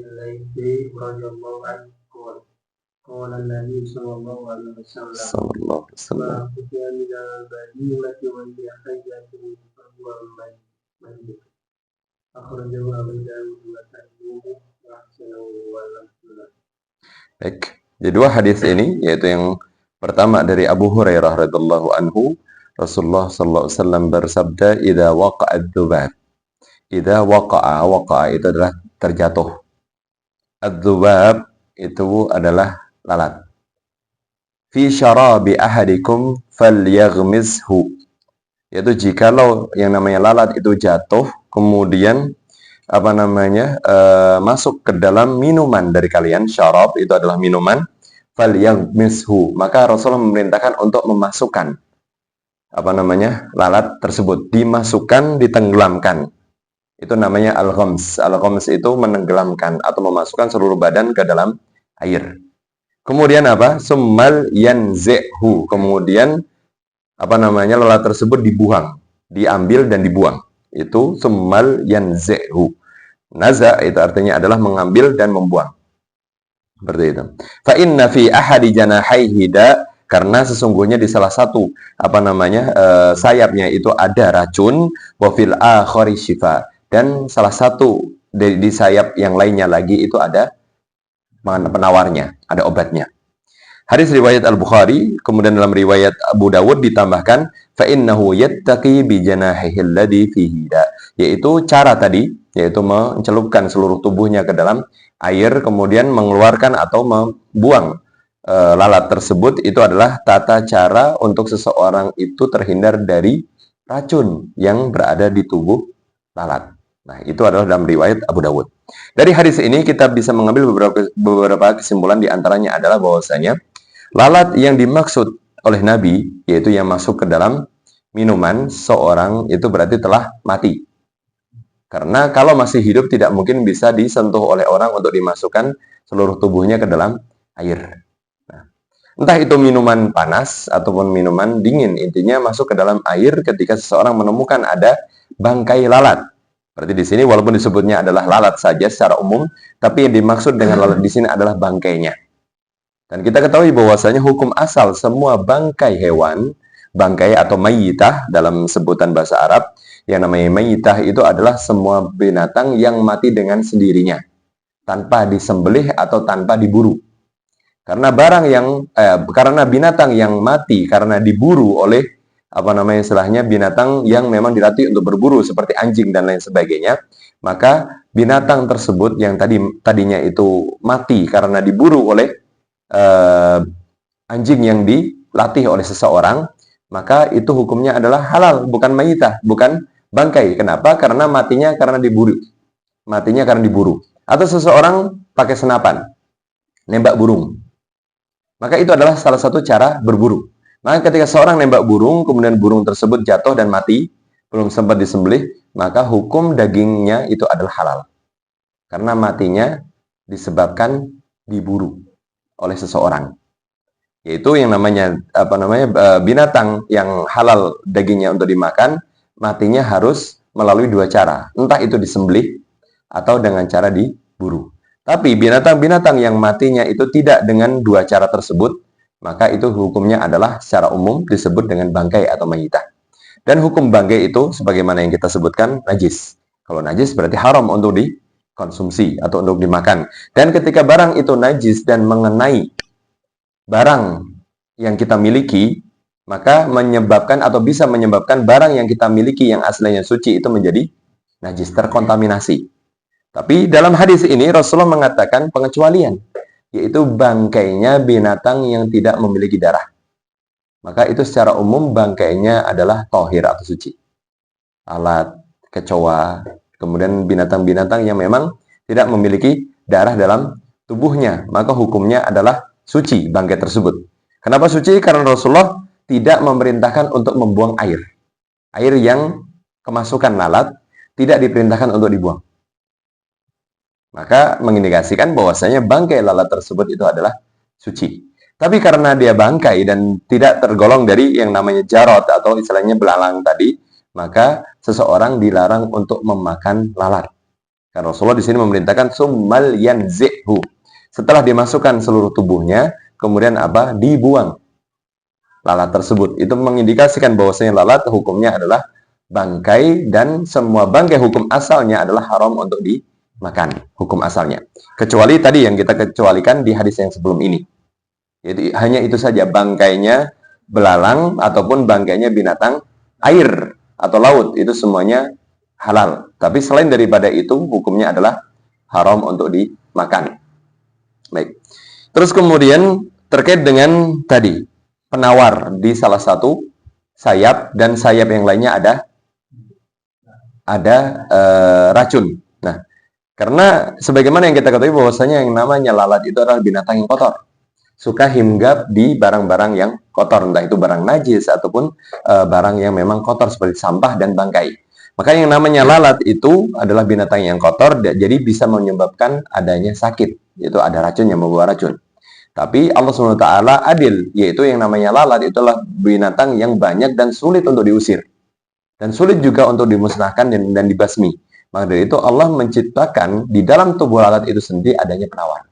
al-Laythi radhiyallahu anhu qala an-nabi sallallahu alaihi wasallam Sallallahu alaihi wasallam. ma kutiya min al-bayyinati wa hiya hayyatun fa huwa mayyit akhrajahu Abu Dawud wa Tirmidzi wa ahsanahu wa lafzuhu. Baik. Jadi dua hadis ini, yaitu yang pertama dari Abu Hurairah radhiyallahu anhu, Rasulullah sallallahu alaihi wasallam bersabda, "Idza waqa'ad dzubab." Idza waqa'a itu adalah terjatuh. Ad-dzubab itu adalah lalat. Fi syarabi ahadikum falyaghmizhu. Yaitu jikalau yang namanya lalat itu jatuh, kemudian masuk ke dalam minuman dari kalian, syarab itu adalah minuman, falyaghmizhu, maka Rasulullah memerintahkan untuk memasukkan lalat tersebut, dimasukkan, ditenggelamkan. Itu namanya al-ghams. Al-ghams itu menenggelamkan atau memasukkan seluruh badan ke dalam air. Kemudian summal yanzi'hu, kemudian lalat tersebut dibuang, diambil dan dibuang. Itu summal yanzi'hu. Naza itu artinya adalah mengambil dan membuang. Seperti itu. Fa inna fi ahadi janahaihi da, karena sesungguhnya di salah satu sayapnya itu ada racun, wa fil akhari syifa, dan salah satu di sayap yang lainnya lagi itu ada penawarnya, ada obatnya. Hadis riwayat Al-Bukhari, kemudian dalam riwayat Abu Dawud ditambahkan fa innahu yattaqi bi janahihi alladhi fihi da, yaitu cara tadi, yaitu mencelupkan seluruh tubuhnya ke dalam air, kemudian mengeluarkan atau membuang lalat tersebut, itu adalah tata cara untuk seseorang itu terhindar dari racun yang berada di tubuh lalat. Nah, itu adalah dalam riwayat Abu Dawud. Dari hadis ini kita bisa mengambil beberapa kesimpulan, diantaranya adalah bahwasanya lalat yang dimaksud oleh Nabi, yaitu yang masuk ke dalam minuman seorang, itu berarti telah mati. Karena kalau masih hidup tidak mungkin bisa disentuh oleh orang untuk dimasukkan seluruh tubuhnya ke dalam air. Entah itu minuman panas ataupun minuman dingin, intinya masuk ke dalam air ketika seseorang menemukan ada bangkai lalat. Berarti di sini walaupun disebutnya adalah lalat saja secara umum, tapi yang dimaksud dengan lalat di sini adalah bangkainya. Dan kita ketahui bahwasanya hukum asal semua bangkai hewan, bangkai atau mayyitah dalam sebutan bahasa Arab, yang namanya mayyitah itu adalah semua binatang yang mati dengan sendirinya, tanpa disembelih atau tanpa diburu. Karena karena binatang yang mati karena diburu oleh binatang yang memang dilatih untuk berburu seperti anjing dan lain sebagainya, maka binatang tersebut yang tadinya itu mati karena diburu oleh anjing yang dilatih oleh seseorang, maka itu hukumnya adalah halal, bukan mayyitah, bukan bangkai. Kenapa? Karena matinya karena diburu. Matinya karena diburu. Atau seseorang pakai senapan, nembak burung. Maka itu adalah salah satu cara berburu. Maka ketika seorang nembak burung, kemudian burung tersebut jatuh dan mati, belum sempat disembelih, maka hukum dagingnya itu adalah halal. Karena matinya disebabkan diburu oleh seseorang. Yaitu yang namanya binatang yang halal dagingnya untuk dimakan, matinya harus melalui dua cara. Entah itu disembelih atau dengan cara diburu. Tapi binatang-binatang yang matinya itu tidak dengan dua cara tersebut, maka itu hukumnya adalah secara umum disebut dengan bangkai atau mayyitah. Dan hukum bangkai itu sebagaimana yang kita sebutkan najis. Kalau najis berarti haram untuk dikonsumsi atau untuk dimakan. Dan ketika barang itu najis dan mengenai barang yang kita miliki, maka menyebabkan atau bisa menyebabkan barang yang kita miliki yang aslinya suci itu menjadi najis, terkontaminasi. Tapi dalam hadis ini Rasulullah mengatakan pengecualian, yaitu bangkainya binatang yang tidak memiliki darah. Maka itu secara umum bangkainya adalah thahir atau suci. Alat, kecoa, kemudian binatang-binatang yang memang tidak memiliki darah dalam tubuhnya, maka hukumnya adalah suci bangkai tersebut. Kenapa suci? Karena Rasulullah tidak memerintahkan untuk membuang air. Air yang kemasukan lalat tidak diperintahkan untuk dibuang. Maka mengindikasikan bahwasanya bangkai lalat tersebut itu adalah suci. Tapi karena dia bangkai dan tidak tergolong dari yang namanya jarot atau istilahnya belalang tadi, maka seseorang dilarang untuk memakan lalat. Karena Rasulullah di sini memerintahkan summal yanzihu. Setelah dimasukkan seluruh tubuhnya, kemudian apa? Dibuang lalat tersebut. Itu mengindikasikan bahwasanya lalat hukumnya adalah bangkai dan semua bangkai hukum asalnya adalah haram untuk dimakan, hukum asalnya. Kecuali tadi yang kita kecualikan di hadis yang sebelum ini. Jadi hanya itu saja, bangkainya belalang ataupun bangkainya binatang air atau laut, itu semuanya halal. Tapi selain daripada itu, hukumnya adalah haram untuk dimakan. Baik. Terus kemudian terkait dengan tadi penawar di salah satu sayap dan sayap yang lainnya ada racun. Nah, karena sebagaimana yang kita ketahui bahwasanya yang namanya lalat itu adalah binatang yang kotor, suka hinggap di barang-barang yang kotor, entah itu barang najis ataupun barang yang memang kotor seperti sampah dan bangkai. Maka yang namanya lalat itu adalah binatang yang kotor, jadi bisa menyebabkan adanya sakit, yaitu ada racun yang membawa racun. Tapi Allah SWT adil, yaitu yang namanya lalat itulah binatang yang banyak dan sulit untuk diusir. Dan sulit juga untuk dimusnahkan dan dibasmi. Maka dari itu Allah menciptakan di dalam tubuh lalat itu sendiri adanya penawar.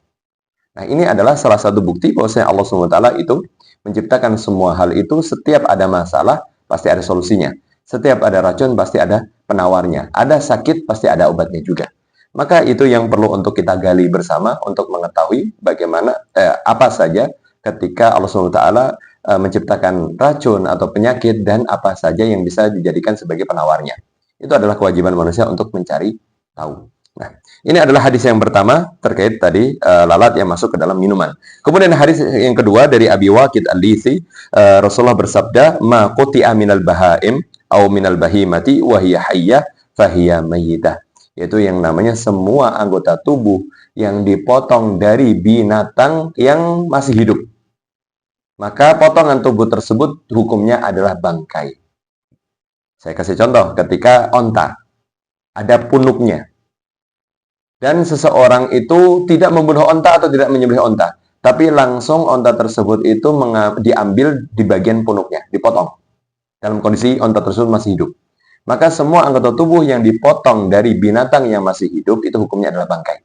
Nah, ini adalah salah satu bukti bahwasanya Allah SWT itu menciptakan semua hal itu. Setiap ada masalah, pasti ada solusinya. Setiap ada racun, pasti ada penawarnya. Ada sakit, pasti ada obatnya juga. Maka itu yang perlu untuk kita gali bersama untuk mengetahui bagaimana, apa saja ketika Allah SWT menciptakan racun atau penyakit dan apa saja yang bisa dijadikan sebagai penawarnya. Itu adalah kewajiban manusia untuk mencari tahu. Nah, ini adalah hadis yang pertama terkait tadi lalat yang masuk ke dalam minuman. Kemudian hadis yang kedua dari Abi Waqid Al-Laythi, Rasulullah bersabda, "Ma quti'a minal bahaim au minal bahimati wa hiya hayyah fa hiya mayyitah." Yaitu yang namanya semua anggota tubuh yang dipotong dari binatang yang masih hidup. Maka potongan tubuh tersebut hukumnya adalah bangkai. Saya kasih contoh, ketika onta ada punuknya. Dan seseorang itu tidak membunuh onta atau tidak menyembelih onta, tapi langsung onta tersebut itu diambil di bagian punuknya, dipotong. Dalam kondisi onta tersebut masih hidup. Maka semua anggota tubuh yang dipotong dari binatang yang masih hidup, itu hukumnya adalah bangkai.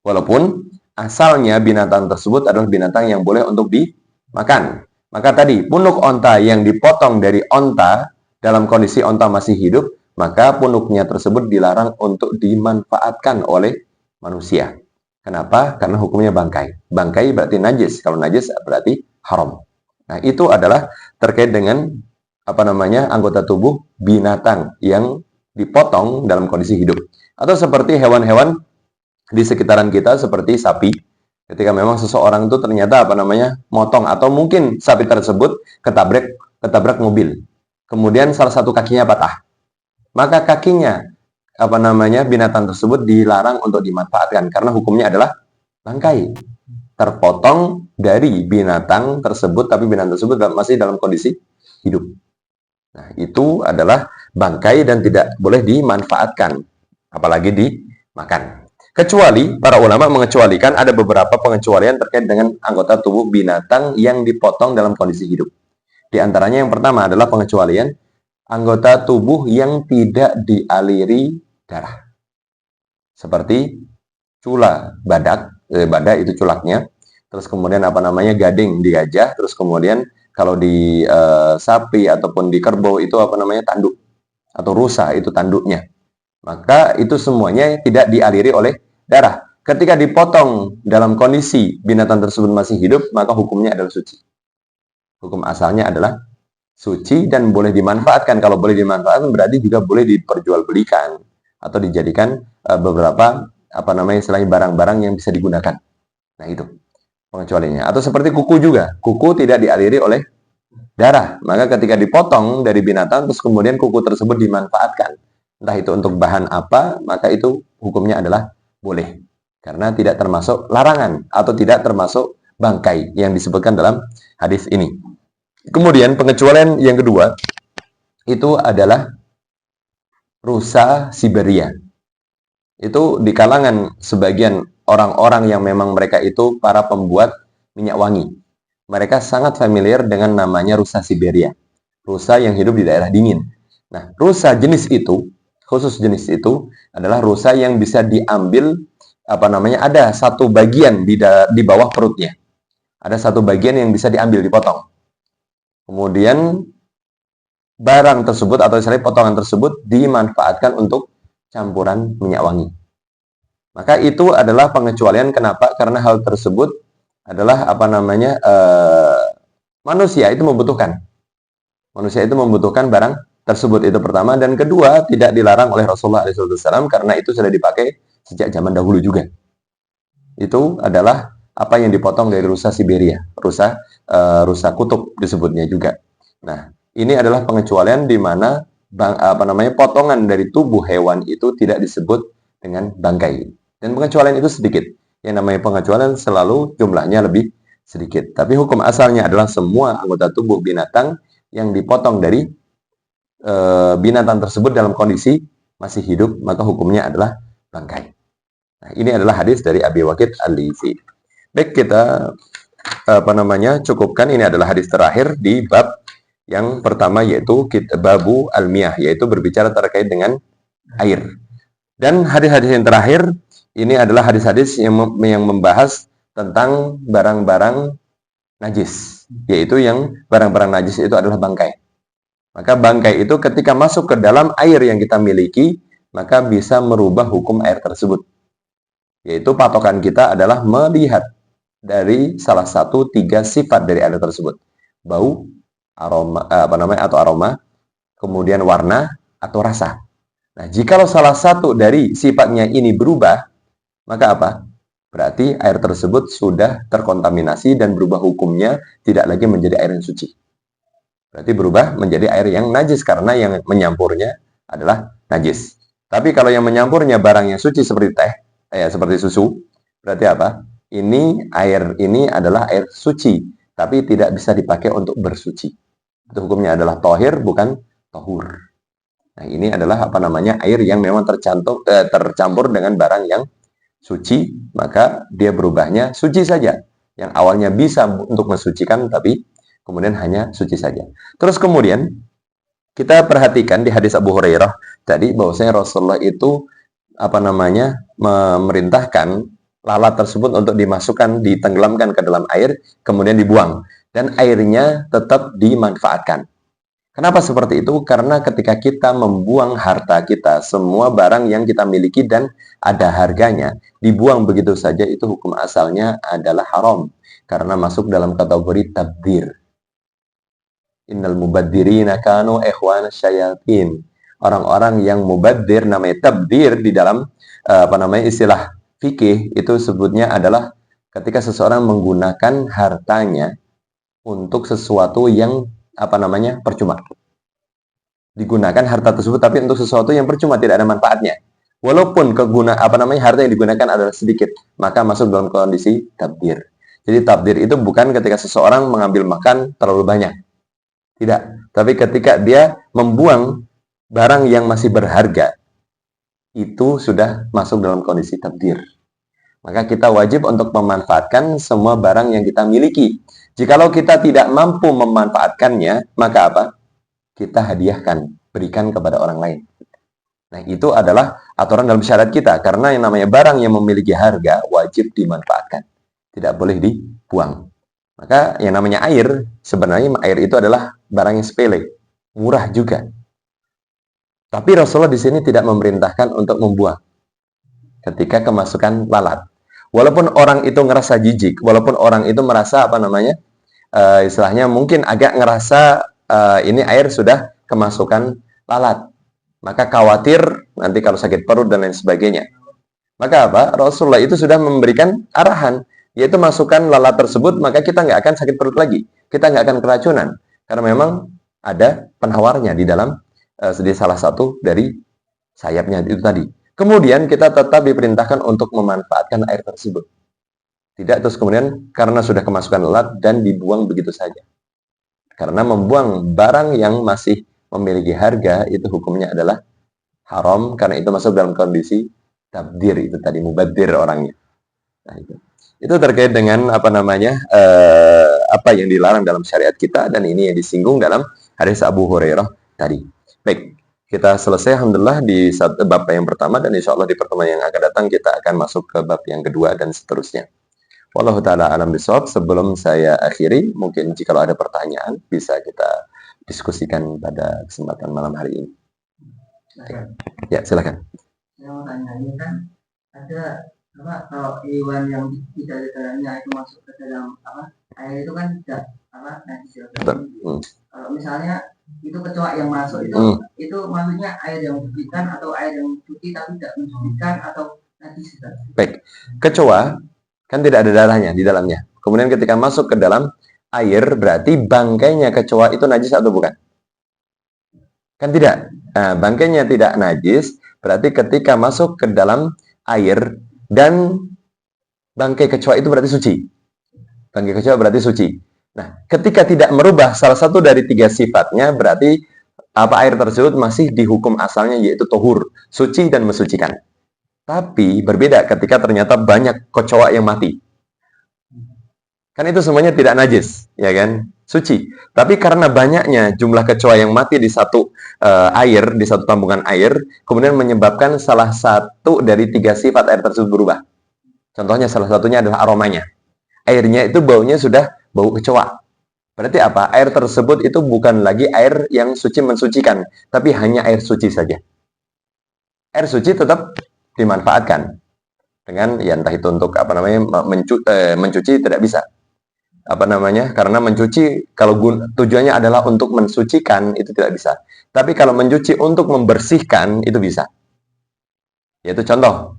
Walaupun asalnya binatang tersebut adalah binatang yang boleh untuk dimakan. Maka tadi, punuk onta yang dipotong dari onta, dalam kondisi onta masih hidup, maka punuknya tersebut dilarang untuk dimanfaatkan oleh manusia. Kenapa? Karena hukumnya bangkai. Bangkai berarti najis. Kalau najis berarti haram. Nah, itu adalah terkait dengan anggota tubuh binatang yang dipotong dalam kondisi hidup. Atau seperti hewan-hewan di sekitaran kita seperti sapi. Ketika memang seseorang itu ternyata motong, atau mungkin sapi tersebut ketabrak mobil. Kemudian salah satu kakinya patah. Maka kakinya binatang tersebut dilarang untuk dimanfaatkan karena hukumnya adalah bangkai, terpotong dari binatang tersebut, tapi binatang tersebut masih dalam kondisi hidup. Nah, itu adalah bangkai dan tidak boleh dimanfaatkan, apalagi dimakan. Kecuali para ulama mengecualikan, ada beberapa pengecualian terkait dengan anggota tubuh binatang yang dipotong dalam kondisi hidup. Di antaranya yang pertama adalah pengecualian anggota tubuh yang tidak dialiri darah. Seperti cula badak itu culaknya. Terus kemudian gading di gajah. Terus kemudian kalau di sapi ataupun di kerbau itu tanduk. Atau rusa itu tanduknya. Maka itu semuanya tidak dialiri oleh darah. Ketika dipotong dalam kondisi binatang tersebut masih hidup, maka hukumnya adalah suci. Hukum asalnya adalah suci dan boleh dimanfaatkan. Kalau boleh dimanfaatkan berarti juga boleh diperjualbelikan atau dijadikan beberapa istilahnya barang-barang yang bisa digunakan. Nah, itu pengecualiannya. Atau seperti kuku juga. Kuku tidak dialiri oleh darah. Maka ketika dipotong dari binatang terus kemudian kuku tersebut dimanfaatkan. Entah itu untuk bahan apa, maka itu hukumnya adalah boleh. Karena tidak termasuk larangan atau tidak termasuk bangkai yang disebutkan dalam hadis ini. Kemudian pengecualian yang kedua itu adalah rusa Siberia. Itu di kalangan sebagian orang-orang yang memang mereka itu para pembuat minyak wangi. Mereka sangat familiar dengan namanya rusa Siberia. Rusa yang hidup di daerah dingin. Nah, rusa jenis itu, khusus jenis itu adalah rusa yang bisa diambil ada satu bagian di bawah perutnya. Ada satu bagian yang bisa diambil, dipotong. Kemudian barang tersebut atau istilahnya potongan tersebut dimanfaatkan untuk campuran minyak wangi. Maka itu adalah pengecualian. Kenapa? Karena hal tersebut adalah manusia itu membutuhkan. Manusia itu membutuhkan barang tersebut, itu pertama. Dan kedua, tidak dilarang oleh Rasulullah SAW karena itu sudah dipakai sejak zaman dahulu juga. Itu adalah apa yang dipotong dari rusa Siberia, rusa kutub disebutnya juga. Nah, ini adalah pengecualian di mana potongan dari tubuh hewan itu tidak disebut dengan bangkai. Dan pengecualian itu sedikit. Yang namanya pengecualian selalu jumlahnya lebih sedikit. Tapi hukum asalnya adalah semua anggota tubuh binatang yang dipotong dari binatang tersebut dalam kondisi masih hidup, maka hukumnya adalah bangkai. Nah, ini adalah hadis dari Abi Waqid Al-Laythi. Baik, kita cukupkan. Ini adalah hadis terakhir di bab yang pertama, yaitu babu al-miyah, yaitu berbicara terkait dengan air. Dan hadis-hadis yang terakhir ini adalah hadis-hadis yang membahas tentang barang-barang najis, yaitu yang barang-barang najis itu adalah bangkai. Maka bangkai itu ketika masuk ke dalam air yang kita miliki, maka bisa merubah hukum air tersebut. Yaitu patokan kita adalah melihat dari salah satu 3 sifat dari air tersebut. Bau, aroma, kemudian warna atau rasa. Nah, jikalau salah satu dari sifatnya ini berubah, maka apa? Berarti air tersebut sudah terkontaminasi dan berubah hukumnya tidak lagi menjadi air yang suci. Berarti berubah menjadi air yang najis karena yang menyampurnya adalah najis. Tapi kalau yang menyampurnya barang yang suci seperti teh, seperti susu, berarti apa? Air ini adalah air suci, tapi tidak bisa dipakai untuk bersuci. Itu hukumnya adalah tohir, bukan tohur. Nah, ini adalah air yang memang tercampur dengan barang yang suci, maka dia berubahnya suci saja. Yang awalnya bisa untuk mensucikan, tapi kemudian hanya suci saja. Terus kemudian kita perhatikan di hadis Abu Hurairah tadi bahwasanya Rasulullah itu memerintahkan lalat tersebut untuk dimasukkan, ditenggelamkan ke dalam air, kemudian dibuang, dan airnya tetap dimanfaatkan. Kenapa seperti itu? Karena ketika kita membuang harta kita, semua barang yang kita miliki dan ada harganya, dibuang begitu saja, itu hukum asalnya adalah haram. Karena masuk dalam kategori tabdzir. Innal mubadzirina kanu ikhwana syayatin. Orang-orang yang mubadzir, namanya tabdzir di dalam istilah fikih, itu sebutnya adalah ketika seseorang menggunakan hartanya untuk sesuatu yang percuma. Digunakan harta tersebut tapi untuk sesuatu yang percuma, tidak ada manfaatnya. Walaupun harta yang digunakan adalah sedikit, maka masuk dalam kondisi tabdzir. Jadi tabdzir itu bukan ketika seseorang mengambil makan terlalu banyak. Tidak, tapi ketika dia membuang barang yang masih berharga, itu sudah masuk dalam kondisi tabdzir. Maka kita wajib untuk memanfaatkan semua barang yang kita miliki. Jikalau kita tidak mampu memanfaatkannya, maka apa? Kita hadiahkan, berikan kepada orang lain. Nah, itu adalah aturan dalam syariat kita. Karena yang namanya barang yang memiliki harga, wajib dimanfaatkan. Tidak boleh dibuang. Maka yang namanya air, sebenarnya air itu adalah barang yang sepele. Murah juga. Tapi Rasulullah di sini tidak memerintahkan untuk membuang. Ketika kemasukan lalat. Walaupun orang itu ngerasa jijik, walaupun orang itu merasa istilahnya mungkin agak ngerasa ini air sudah kemasukan lalat, maka khawatir nanti kalau sakit perut dan lain sebagainya. Maka apa? Rasulullah itu sudah memberikan arahan, yaitu masukkan lalat tersebut, maka kita nggak akan sakit perut lagi, kita nggak akan keracunan, karena memang ada penawarnya di dalam salah satu dari sayapnya itu tadi. Kemudian kita tetap diperintahkan untuk memanfaatkan air tersebut. Tidak terus kemudian karena sudah kemasukan lalat dan dibuang begitu saja. Karena membuang barang yang masih memiliki harga itu hukumnya adalah haram, karena itu masuk dalam kondisi tabdir, itu tadi mubadzir orangnya. Nah, itu terkait dengan apa yang dilarang dalam syariat kita, dan ini yang disinggung dalam hadis Abu Hurairah tadi. Baik, kita selesai alhamdulillah di bab yang pertama, dan insya Allah di pertemuan yang akan datang kita akan masuk ke bab yang kedua dan seterusnya. Wallahu ta'ala alam bisawab. Sebelum saya akhiri, mungkin jika ada pertanyaan bisa kita diskusikan pada kesempatan malam hari ini. Ya, silakan. Saya mau tanya, ini kan ada kalau hewan yang tidak ada darahnya itu masuk ke dalam air itu kan tidak najis. Kalau misalnya itu kecoa yang masuk itu maksudnya air yang mensucikan atau air yang suci tapi tidak mensucikan atau najis? Baik, kecoa kan tidak ada darahnya di dalamnya. Kemudian ketika masuk ke dalam air, berarti bangkainya kecoa itu najis atau bukan? Kan tidak. Nah, bangkainya tidak najis, berarti ketika masuk ke dalam air dan bangkai kecoa itu berarti suci. Bangkai kecoa berarti suci. Nah, ketika tidak merubah salah satu dari 3 sifatnya, berarti air tersebut masih dihukum asalnya, yaitu tohur, suci dan mensucikan. Tapi berbeda ketika ternyata banyak kecoa yang mati. Kan itu semuanya tidak najis, ya kan? Suci. Tapi karena banyaknya jumlah kecoa yang mati di satu air, di satu tambungan air, kemudian menyebabkan salah satu dari 3 sifat air tersebut berubah. Contohnya salah satunya adalah aromanya. Airnya itu baunya sudah bau kecoa. Berarti apa? Air tersebut itu bukan lagi air yang suci mensucikan, tapi hanya air suci saja. Air suci tetap dimanfaatkan dengan entah itu untuk mencuci tidak bisa. Karena mencuci kalau tujuannya adalah untuk mensucikan itu tidak bisa. Tapi kalau mencuci untuk membersihkan itu bisa. Yaitu contoh,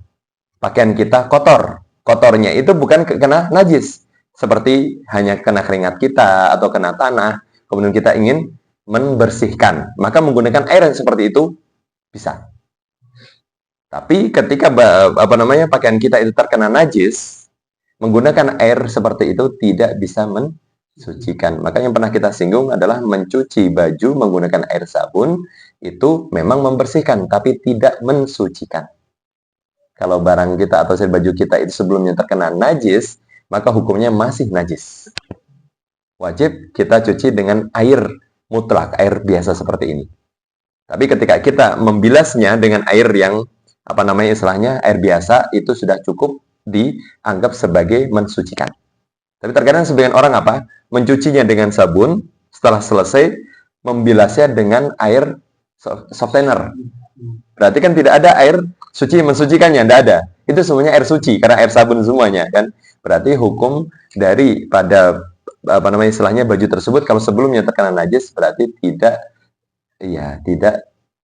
pakaian kita kotor. Kotornya itu bukan kena najis. Seperti hanya kena keringat kita atau kena tanah, kemudian kita ingin membersihkan. Maka menggunakan air yang seperti itu bisa. Tapi ketika pakaian kita itu terkena najis, menggunakan air seperti itu tidak bisa mensucikan. Maka yang pernah kita singgung adalah mencuci baju menggunakan air sabun itu memang membersihkan, tapi tidak mensucikan. Kalau barang kita atau baju kita itu sebelumnya terkena najis, maka hukumnya masih najis. Wajib kita cuci dengan air mutlak, air biasa seperti ini. Tapi ketika kita membilasnya dengan air yang istilahnya air biasa, itu sudah cukup dianggap sebagai mensucikan. Tapi terkadang sebagian orang mencucinya dengan sabun, setelah selesai membilasnya dengan air softener. Berarti kan tidak ada air suci mensucikannya, tidak ada. Itu semuanya air suci karena air sabun semuanya kan. Berarti hukum dari pada istilahnya baju tersebut kalau sebelumnya terkena najis berarti tidak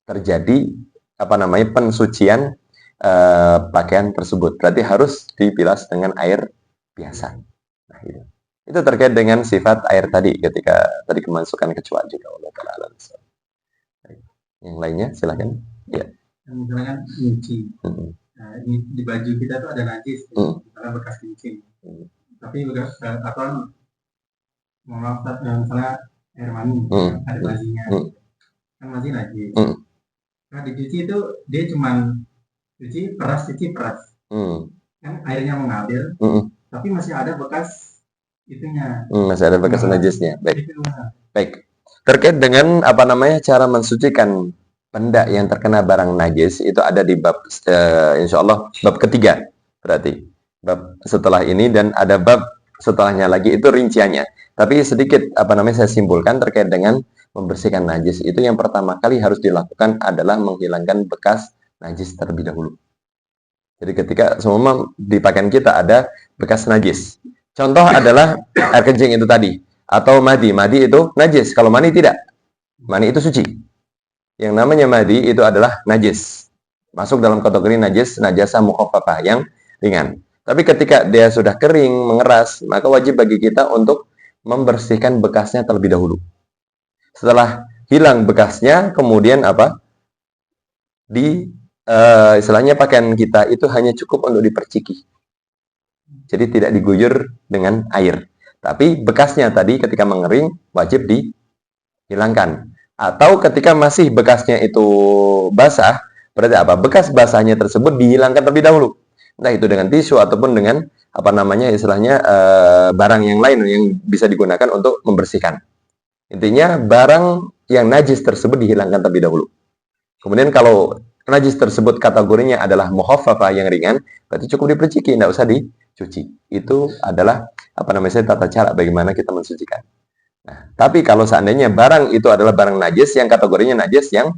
terjadi pensucian pakaian tersebut. Berarti harus dibilas dengan air biasa. Nah, itu terkait dengan sifat air tadi ketika tadi kemasukan kecoa juga. Allah Ta'ala. Yang lainnya silakan. Ya. Misalkan nyuci. Di baju kita tuh ada najis, misalnya bekas kencing. Tapi bekas misalnya air mani, ada mazinya. Kan mazi najis. Nah, dicuci itu dia cuman cuci peras. Kan airnya mengalir, tapi masih ada bekas itunya. Masih ada bekas najisnya. Baik. Terkait dengan cara mensucikan benda yang terkena barang najis itu ada di bab insya Allah bab ketiga. Berarti bab setelah ini dan ada bab setelahnya lagi itu rinciannya. Tapi sedikit saya simpulkan terkait dengan membersihkan najis itu yang pertama kali harus dilakukan adalah menghilangkan bekas najis terlebih dahulu. Jadi ketika semua di pakaian kita ada bekas najis. Contoh adalah air kencing itu tadi atau madi. Madi itu najis. Kalau mani tidak. Mani itu suci. Yang namanya madi itu adalah najis. Masuk dalam kategori najasa mukhaffafah yang ringan. Tapi ketika dia sudah kering, mengeras, maka wajib bagi kita untuk membersihkan bekasnya terlebih dahulu. Setelah hilang bekasnya, kemudian istilahnya pakaian kita itu hanya cukup untuk diperciki. Jadi tidak diguyur dengan air. Tapi bekasnya tadi ketika mengering wajib dihilangkan. Atau ketika masih bekasnya itu basah, berarti apa? Bekas basahnya tersebut dihilangkan terlebih dahulu. Entah itu dengan tisu ataupun dengan apa namanya istilahnya barang yang lain yang bisa digunakan untuk membersihkan. Intinya barang yang najis tersebut dihilangkan terlebih dahulu. Kemudian kalau najis tersebut kategorinya adalah muhaffafah yang ringan, berarti cukup diperciki, tidak usah dicuci. Itu adalah apa namanya tata cara bagaimana kita mensucikan. Nah, tapi kalau seandainya barang itu adalah barang najis yang kategorinya najis yang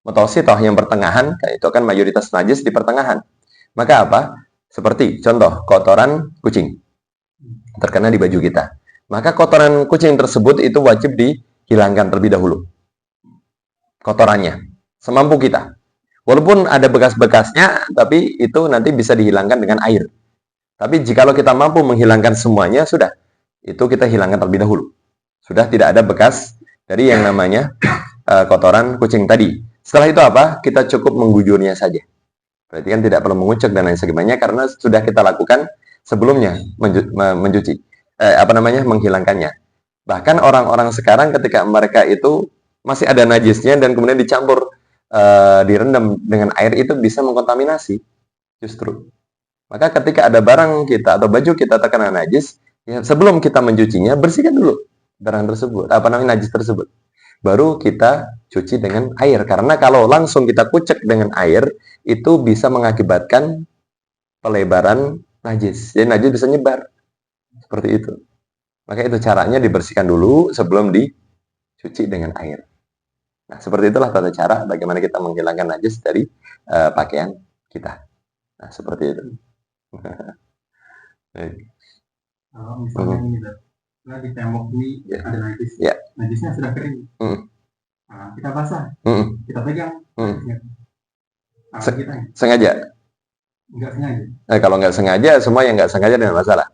mutawasithah, yang pertengahan, itu kan mayoritas najis di pertengahan. Maka apa? Seperti contoh kotoran kucing terkena di baju kita. Maka kotoran kucing tersebut itu wajib dihilangkan terlebih dahulu. Kotorannya semampu kita. Walaupun ada bekas-bekasnya, tapi itu nanti bisa dihilangkan dengan air. Tapi jikalau kita mampu menghilangkan semuanya, sudah. Itu kita hilangkan terlebih dahulu. Sudah tidak ada bekas dari yang namanya kotoran kucing tadi. Setelah itu apa? Kita cukup menggujurnya saja. Berarti kan tidak perlu mengucek dan lain sebagainya karena sudah kita lakukan sebelumnya mencuci. Menghilangkannya. Bahkan orang-orang sekarang ketika mereka itu masih ada najisnya dan kemudian dicampur direndam dengan air itu bisa mengkontaminasi justru. Maka ketika ada barang kita atau baju kita terkena najis, ya sebelum kita mencucinya bersihkan dulu barang tersebut, najis tersebut. Baru kita cuci dengan air karena kalau langsung kita kucek dengan air itu bisa mengakibatkan pelebaran najis. Jadi najis bisa nyebar. Seperti itu. Maka itu caranya dibersihkan dulu sebelum dicuci dengan air. Nah, seperti itulah tata cara bagaimana kita menghilangkan najis dari pakaian kita. Nah, seperti itu. Kalau misalnya ini, nah di tembok ini ada najis, najisnya sudah kering. Nah, kita basah, kita pegang. Kita sengaja? Enggak sengaja. Kalau nggak sengaja, semua yang nggak sengaja dengan masalah.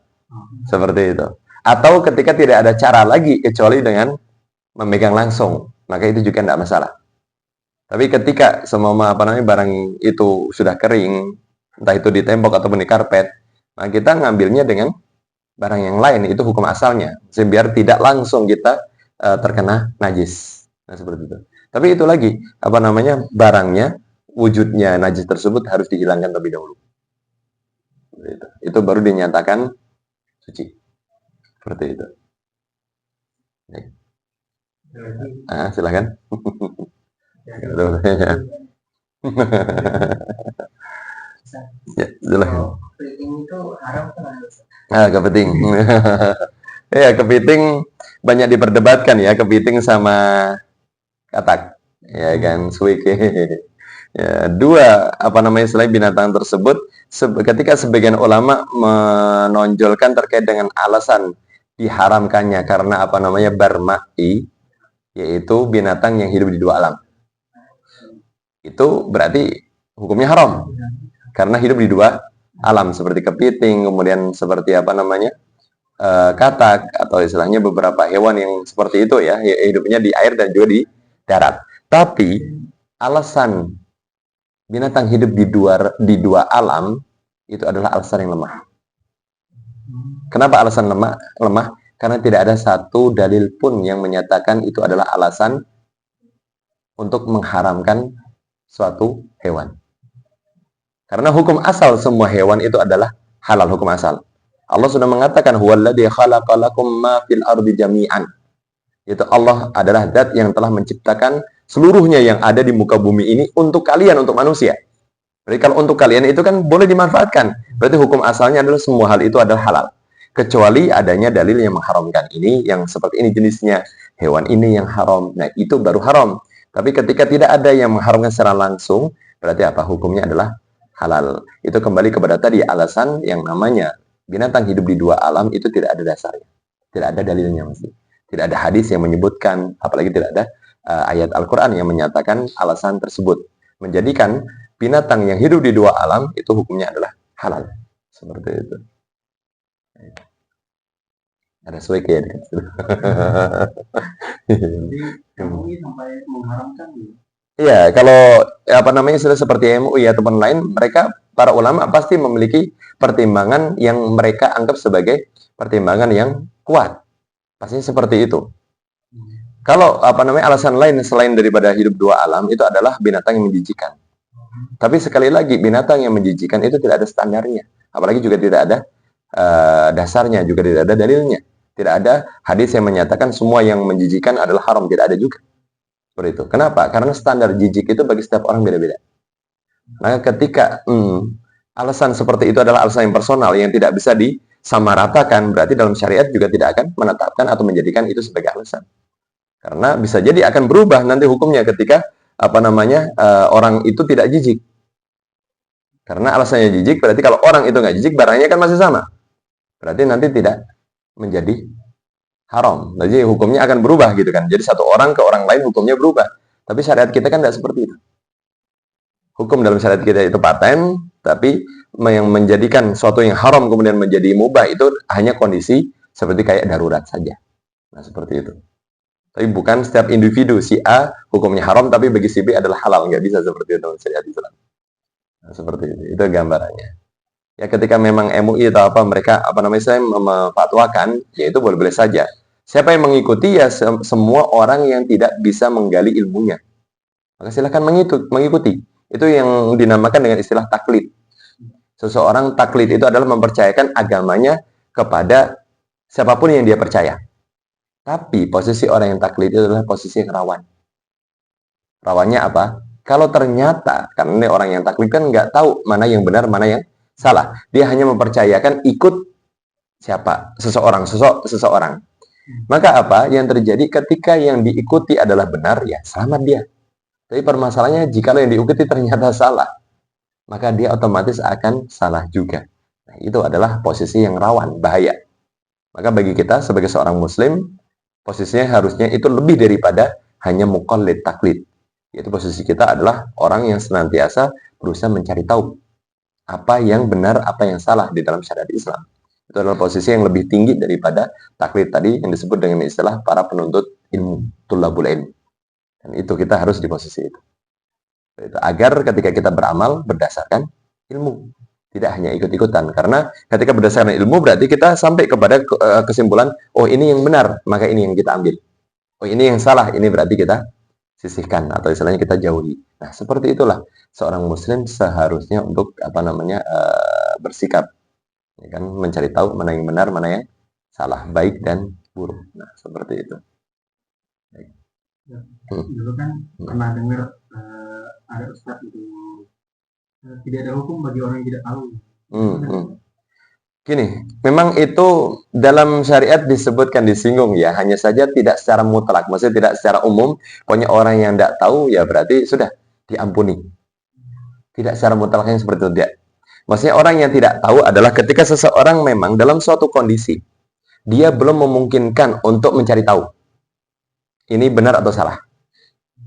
Seperti itu. Atau ketika tidak ada cara lagi kecuali dengan memegang langsung, maka itu juga tidak masalah. Tapi ketika semua barang itu sudah kering, entah itu di tembok ataupun di karpet, nah kita ngambilnya dengan barang yang lain, itu hukum asalnya, biar tidak langsung kita terkena najis. Nah, seperti itu. Tapi itu lagi, barangnya, wujudnya najis tersebut harus dihilangkan terlebih dahulu. Itu baru dinyatakan suci. Seperti itu. Silakan. Ya, silakan. Kepiting itu haram kan? Kepiting. Ya, kepiting banyak diperdebatkan ya, kepiting sama katak. Ya kan, suike. Ya, dua selain binatang tersebut ketika sebagian ulama menonjolkan terkait dengan alasan diharamkannya karena barma'i, yaitu binatang yang hidup di dua alam. Itu berarti hukumnya haram karena hidup di dua alam seperti kepiting, kemudian seperti katak atau istilahnya beberapa hewan yang seperti itu ya, hidupnya di air dan juga di darat. Tapi alasan binatang hidup di dua alam itu adalah alasan yang lemah. Kenapa alasan lemah? Karena tidak ada satu dalil pun yang menyatakan itu adalah alasan untuk mengharamkan suatu hewan. Karena hukum asal semua hewan itu adalah halal, hukum asal. Allah sudah mengatakan huwallazi khalaqalakum ma fil ardi jami'an. Itu Allah adalah zat yang telah menciptakan seluruhnya yang ada di muka bumi ini untuk kalian, untuk manusia. Berarti kalau untuk kalian itu kan boleh dimanfaatkan. Berarti hukum asalnya adalah semua hal itu adalah halal. Kecuali adanya dalil yang mengharamkan ini, yang seperti ini jenisnya, hewan ini yang haram. Nah, itu baru haram. Tapi ketika tidak ada yang mengharamkan secara langsung, berarti apa? Hukumnya adalah halal. Itu kembali kepada tadi alasan yang namanya binatang hidup di dua alam itu tidak ada dasarnya. Tidak ada dalilnya mesti. Tidak ada hadis yang menyebutkan, apalagi tidak ada ayat Al-Quran yang menyatakan alasan tersebut. Menjadikan binatang yang hidup di dua alam itu hukumnya adalah halal. Seperti itu. Ada suike ya dekat situ. Jadi MUI sampai mengharamkan Iya, kalau apa namanya sudah seperti MUI ataupun lain, mereka para ulama pasti memiliki pertimbangan yang mereka anggap sebagai pertimbangan yang kuat. Pastinya seperti itu. Kalau apa namanya alasan lain selain daripada hidup dua alam itu adalah binatang yang menjijikan. Tapi sekali lagi binatang yang menjijikan itu tidak ada standarnya, apalagi juga tidak ada dasarnya, juga tidak ada dalilnya. Tidak ada hadis yang menyatakan semua yang menjijikan adalah haram, tidak ada juga. Seperti itu. Kenapa? Karena standar jijik itu bagi setiap orang beda-beda. Maka ketika alasan seperti itu adalah alasan yang personal yang tidak bisa disamaratakan, berarti dalam syariat juga tidak akan menetapkan atau menjadikan itu sebagai alasan. Karena bisa jadi akan berubah nanti hukumnya ketika apa namanya orang itu tidak jijik. Karena alasannya jijik, berarti kalau orang itu nggak jijik, barangnya kan masih sama. Berarti nanti tidak menjadi haram. Jadi hukumnya akan berubah gitu kan. Jadi satu orang ke orang lain hukumnya berubah. Tapi syariat kita kan tidak seperti itu. Hukum dalam syariat kita itu paten, tapi yang menjadikan suatu yang haram kemudian menjadi mubah itu hanya kondisi seperti kayak darurat saja. Nah, seperti itu. Tapi bukan setiap individu si A hukumnya haram tapi bagi si B adalah halal. Nggak bisa seperti itu dalam syariat Islam. Nah, seperti itu gambarannya. Ya ketika memang MUI atau apa mereka apa namanya saya memfatwakan, ya itu boleh-boleh saja. Siapa yang mengikuti ya semua orang yang tidak bisa menggali ilmunya. Maka silakan mengikuti. Itu yang dinamakan dengan istilah taklid. Seseorang taklid itu adalah mempercayakan agamanya kepada siapapun yang dia percaya. Tapi posisi orang yang taklid itu adalah posisi yang rawan. Rawannya apa? Kalau ternyata, karena ini orang yang taklid kan nggak tahu mana yang benar, mana yang salah. Dia hanya mempercayakan ikut siapa? Seseorang. Maka apa yang terjadi ketika yang diikuti adalah benar, ya selamat dia. Tapi permasalahannya jika yang diikuti ternyata salah, maka dia otomatis akan salah juga. Nah, itu adalah posisi yang rawan, bahaya. Maka bagi kita sebagai seorang muslim, posisinya harusnya itu lebih daripada hanya muqallid taklid. Yaitu posisi kita adalah orang yang senantiasa berusaha mencari tahu apa yang benar, apa yang salah di dalam syariat Islam. Itu adalah posisi yang lebih tinggi daripada taklid tadi yang disebut dengan istilah para penuntut ilmu, tulabul ilmu. Dan itu kita harus di posisi itu. Agar ketika kita beramal berdasarkan ilmu, tidak hanya ikut-ikutan. Karena ketika berdasarkan ilmu berarti kita sampai kepada kesimpulan, oh ini yang benar, maka ini yang kita ambil. Oh ini yang salah, ini berarti kita sisihkan atau istilahnya kita jauhi. Nah, seperti itulah seorang muslim seharusnya untuk apa namanya bersikap, ya kan, mencari tahu mana yang benar, mana yang salah, baik dan buruk. Nah, seperti itu. Ya, dulu kan pernah dengar ada ustadz itu tidak ada hukum bagi orang yang tidak tahu. Gini, memang itu dalam syariat disebutkan disinggung ya, hanya saja tidak secara mutlak, maksudnya tidak secara umum. Pokoknya orang yang tidak tahu ya berarti sudah diampuni. Tidak secara mutlaknya seperti itu tidak. Maksudnya orang yang tidak tahu adalah ketika seseorang memang dalam suatu kondisi dia belum memungkinkan untuk mencari tahu ini benar atau salah.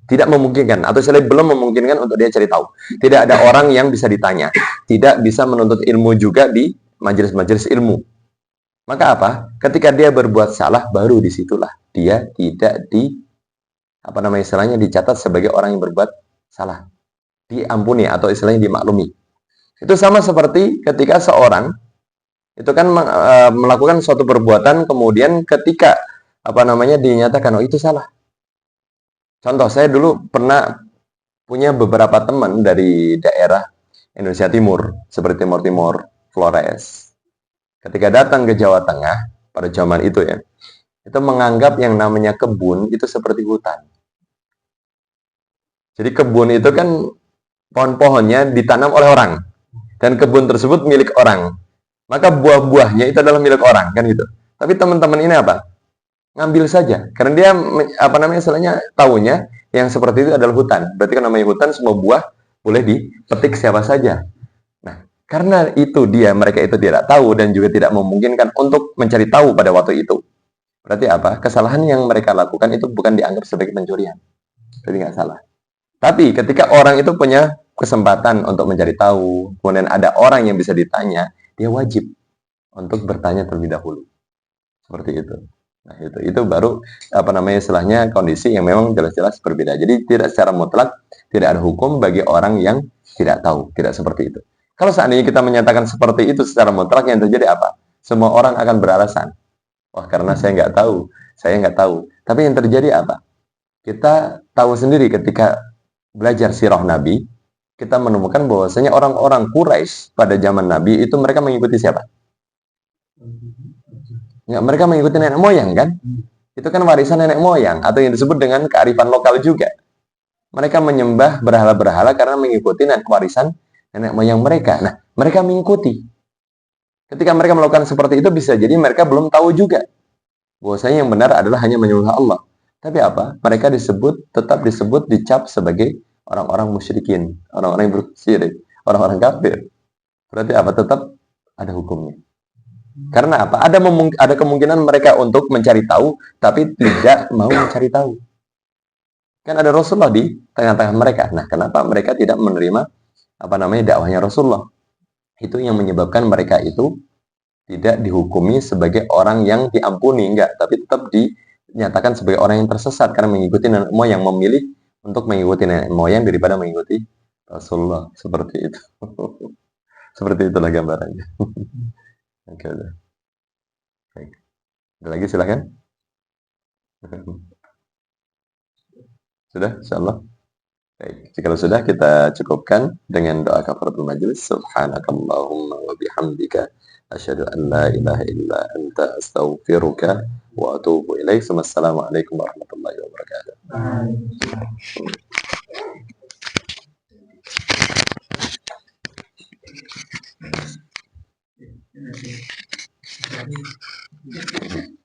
Tidak memungkinkan atau istilahnya belum memungkinkan untuk dia cari tahu. Tidak ada orang yang bisa ditanya, tidak bisa menuntut ilmu juga di majelis-majelis ilmu. Maka apa? Ketika dia berbuat salah, baru disitulah dia tidak istilahnya dicatat sebagai orang yang berbuat salah, diampuni atau istilahnya dimaklumi. Itu sama seperti ketika seorang itu kan melakukan suatu perbuatan, kemudian ketika dinyatakan oh itu salah. Contoh, saya dulu pernah punya beberapa teman dari daerah Indonesia Timur, seperti Timur, Flores. Ketika datang ke Jawa Tengah, pada zaman itu ya, itu menganggap yang namanya kebun itu seperti hutan. Jadi kebun itu kan pohon-pohonnya ditanam oleh orang, dan kebun tersebut milik orang. Maka buah-buahnya itu adalah milik orang, kan gitu. Tapi teman-teman ini apa? Ngambil saja, karena dia istilahnya tahunya yang seperti itu adalah hutan. Berarti kan namanya hutan, semua buah boleh dipetik siapa saja. Nah, karena itu mereka itu tidak tahu dan juga tidak memungkinkan untuk mencari tahu pada waktu itu. Berarti apa? Kesalahan yang mereka lakukan itu bukan dianggap sebagai pencurian. Berarti nggak salah. Tapi ketika orang itu punya kesempatan untuk mencari tahu, kemudian ada orang yang bisa ditanya, dia wajib untuk bertanya terlebih dahulu. Seperti itu. Nah, itu baru istilahnya kondisi yang memang jelas-jelas berbeda. Jadi tidak secara mutlak tidak ada hukum bagi orang yang tidak tahu, tidak seperti itu. Kalau seandainya kita menyatakan seperti itu secara mutlak, yang terjadi apa? Semua orang akan beralasan, wah karena saya nggak tahu. Tapi yang terjadi apa? Kita tahu sendiri ketika belajar sirah Nabi, kita menemukan bahwasanya orang-orang Quraisy pada zaman Nabi itu mereka mengikuti siapa? Ya, mereka mengikuti nenek moyang kan? Itu kan warisan nenek moyang atau yang disebut dengan kearifan lokal juga. Mereka menyembah berhala-berhala karena mengikuti warisan nenek moyang mereka. Nah, mereka mengikuti. Ketika mereka melakukan seperti itu bisa jadi mereka belum tahu juga bahwasanya yang benar adalah hanya menyembah Allah. Tapi apa? Mereka tetap disebut dicap sebagai orang-orang musyrikin, orang-orang yang bersyirik, orang-orang kafir. Berarti apa? Tetap ada hukumnya. Karena apa? Ada kemungkinan mereka untuk mencari tahu, tapi tidak mau mencari tahu. Kan ada Rasulullah di tengah-tengah mereka. Nah, kenapa mereka tidak menerima dakwahnya Rasulullah? Itu yang menyebabkan mereka itu tidak dihukumi sebagai orang yang diampuni, enggak, tapi tetap dinyatakan sebagai orang yang tersesat karena mengikuti nenek moyang, memilih untuk mengikuti nenek moyang daripada mengikuti Rasulullah. Seperti itu. Seperti itulah gambarannya. Oke, udah. Baik. Ada lagi silakan. Sudah, insyaallah. Baik, jika sudah kita cukupkan dengan doa kafaratul majelis. Subhanakallahumma wa bihamdika asyhadu an la ilaha illa anta astaghfiruka wa atubu ilaik. Wassalamualaikum warahmatullahi wabarakatuh. Thank you.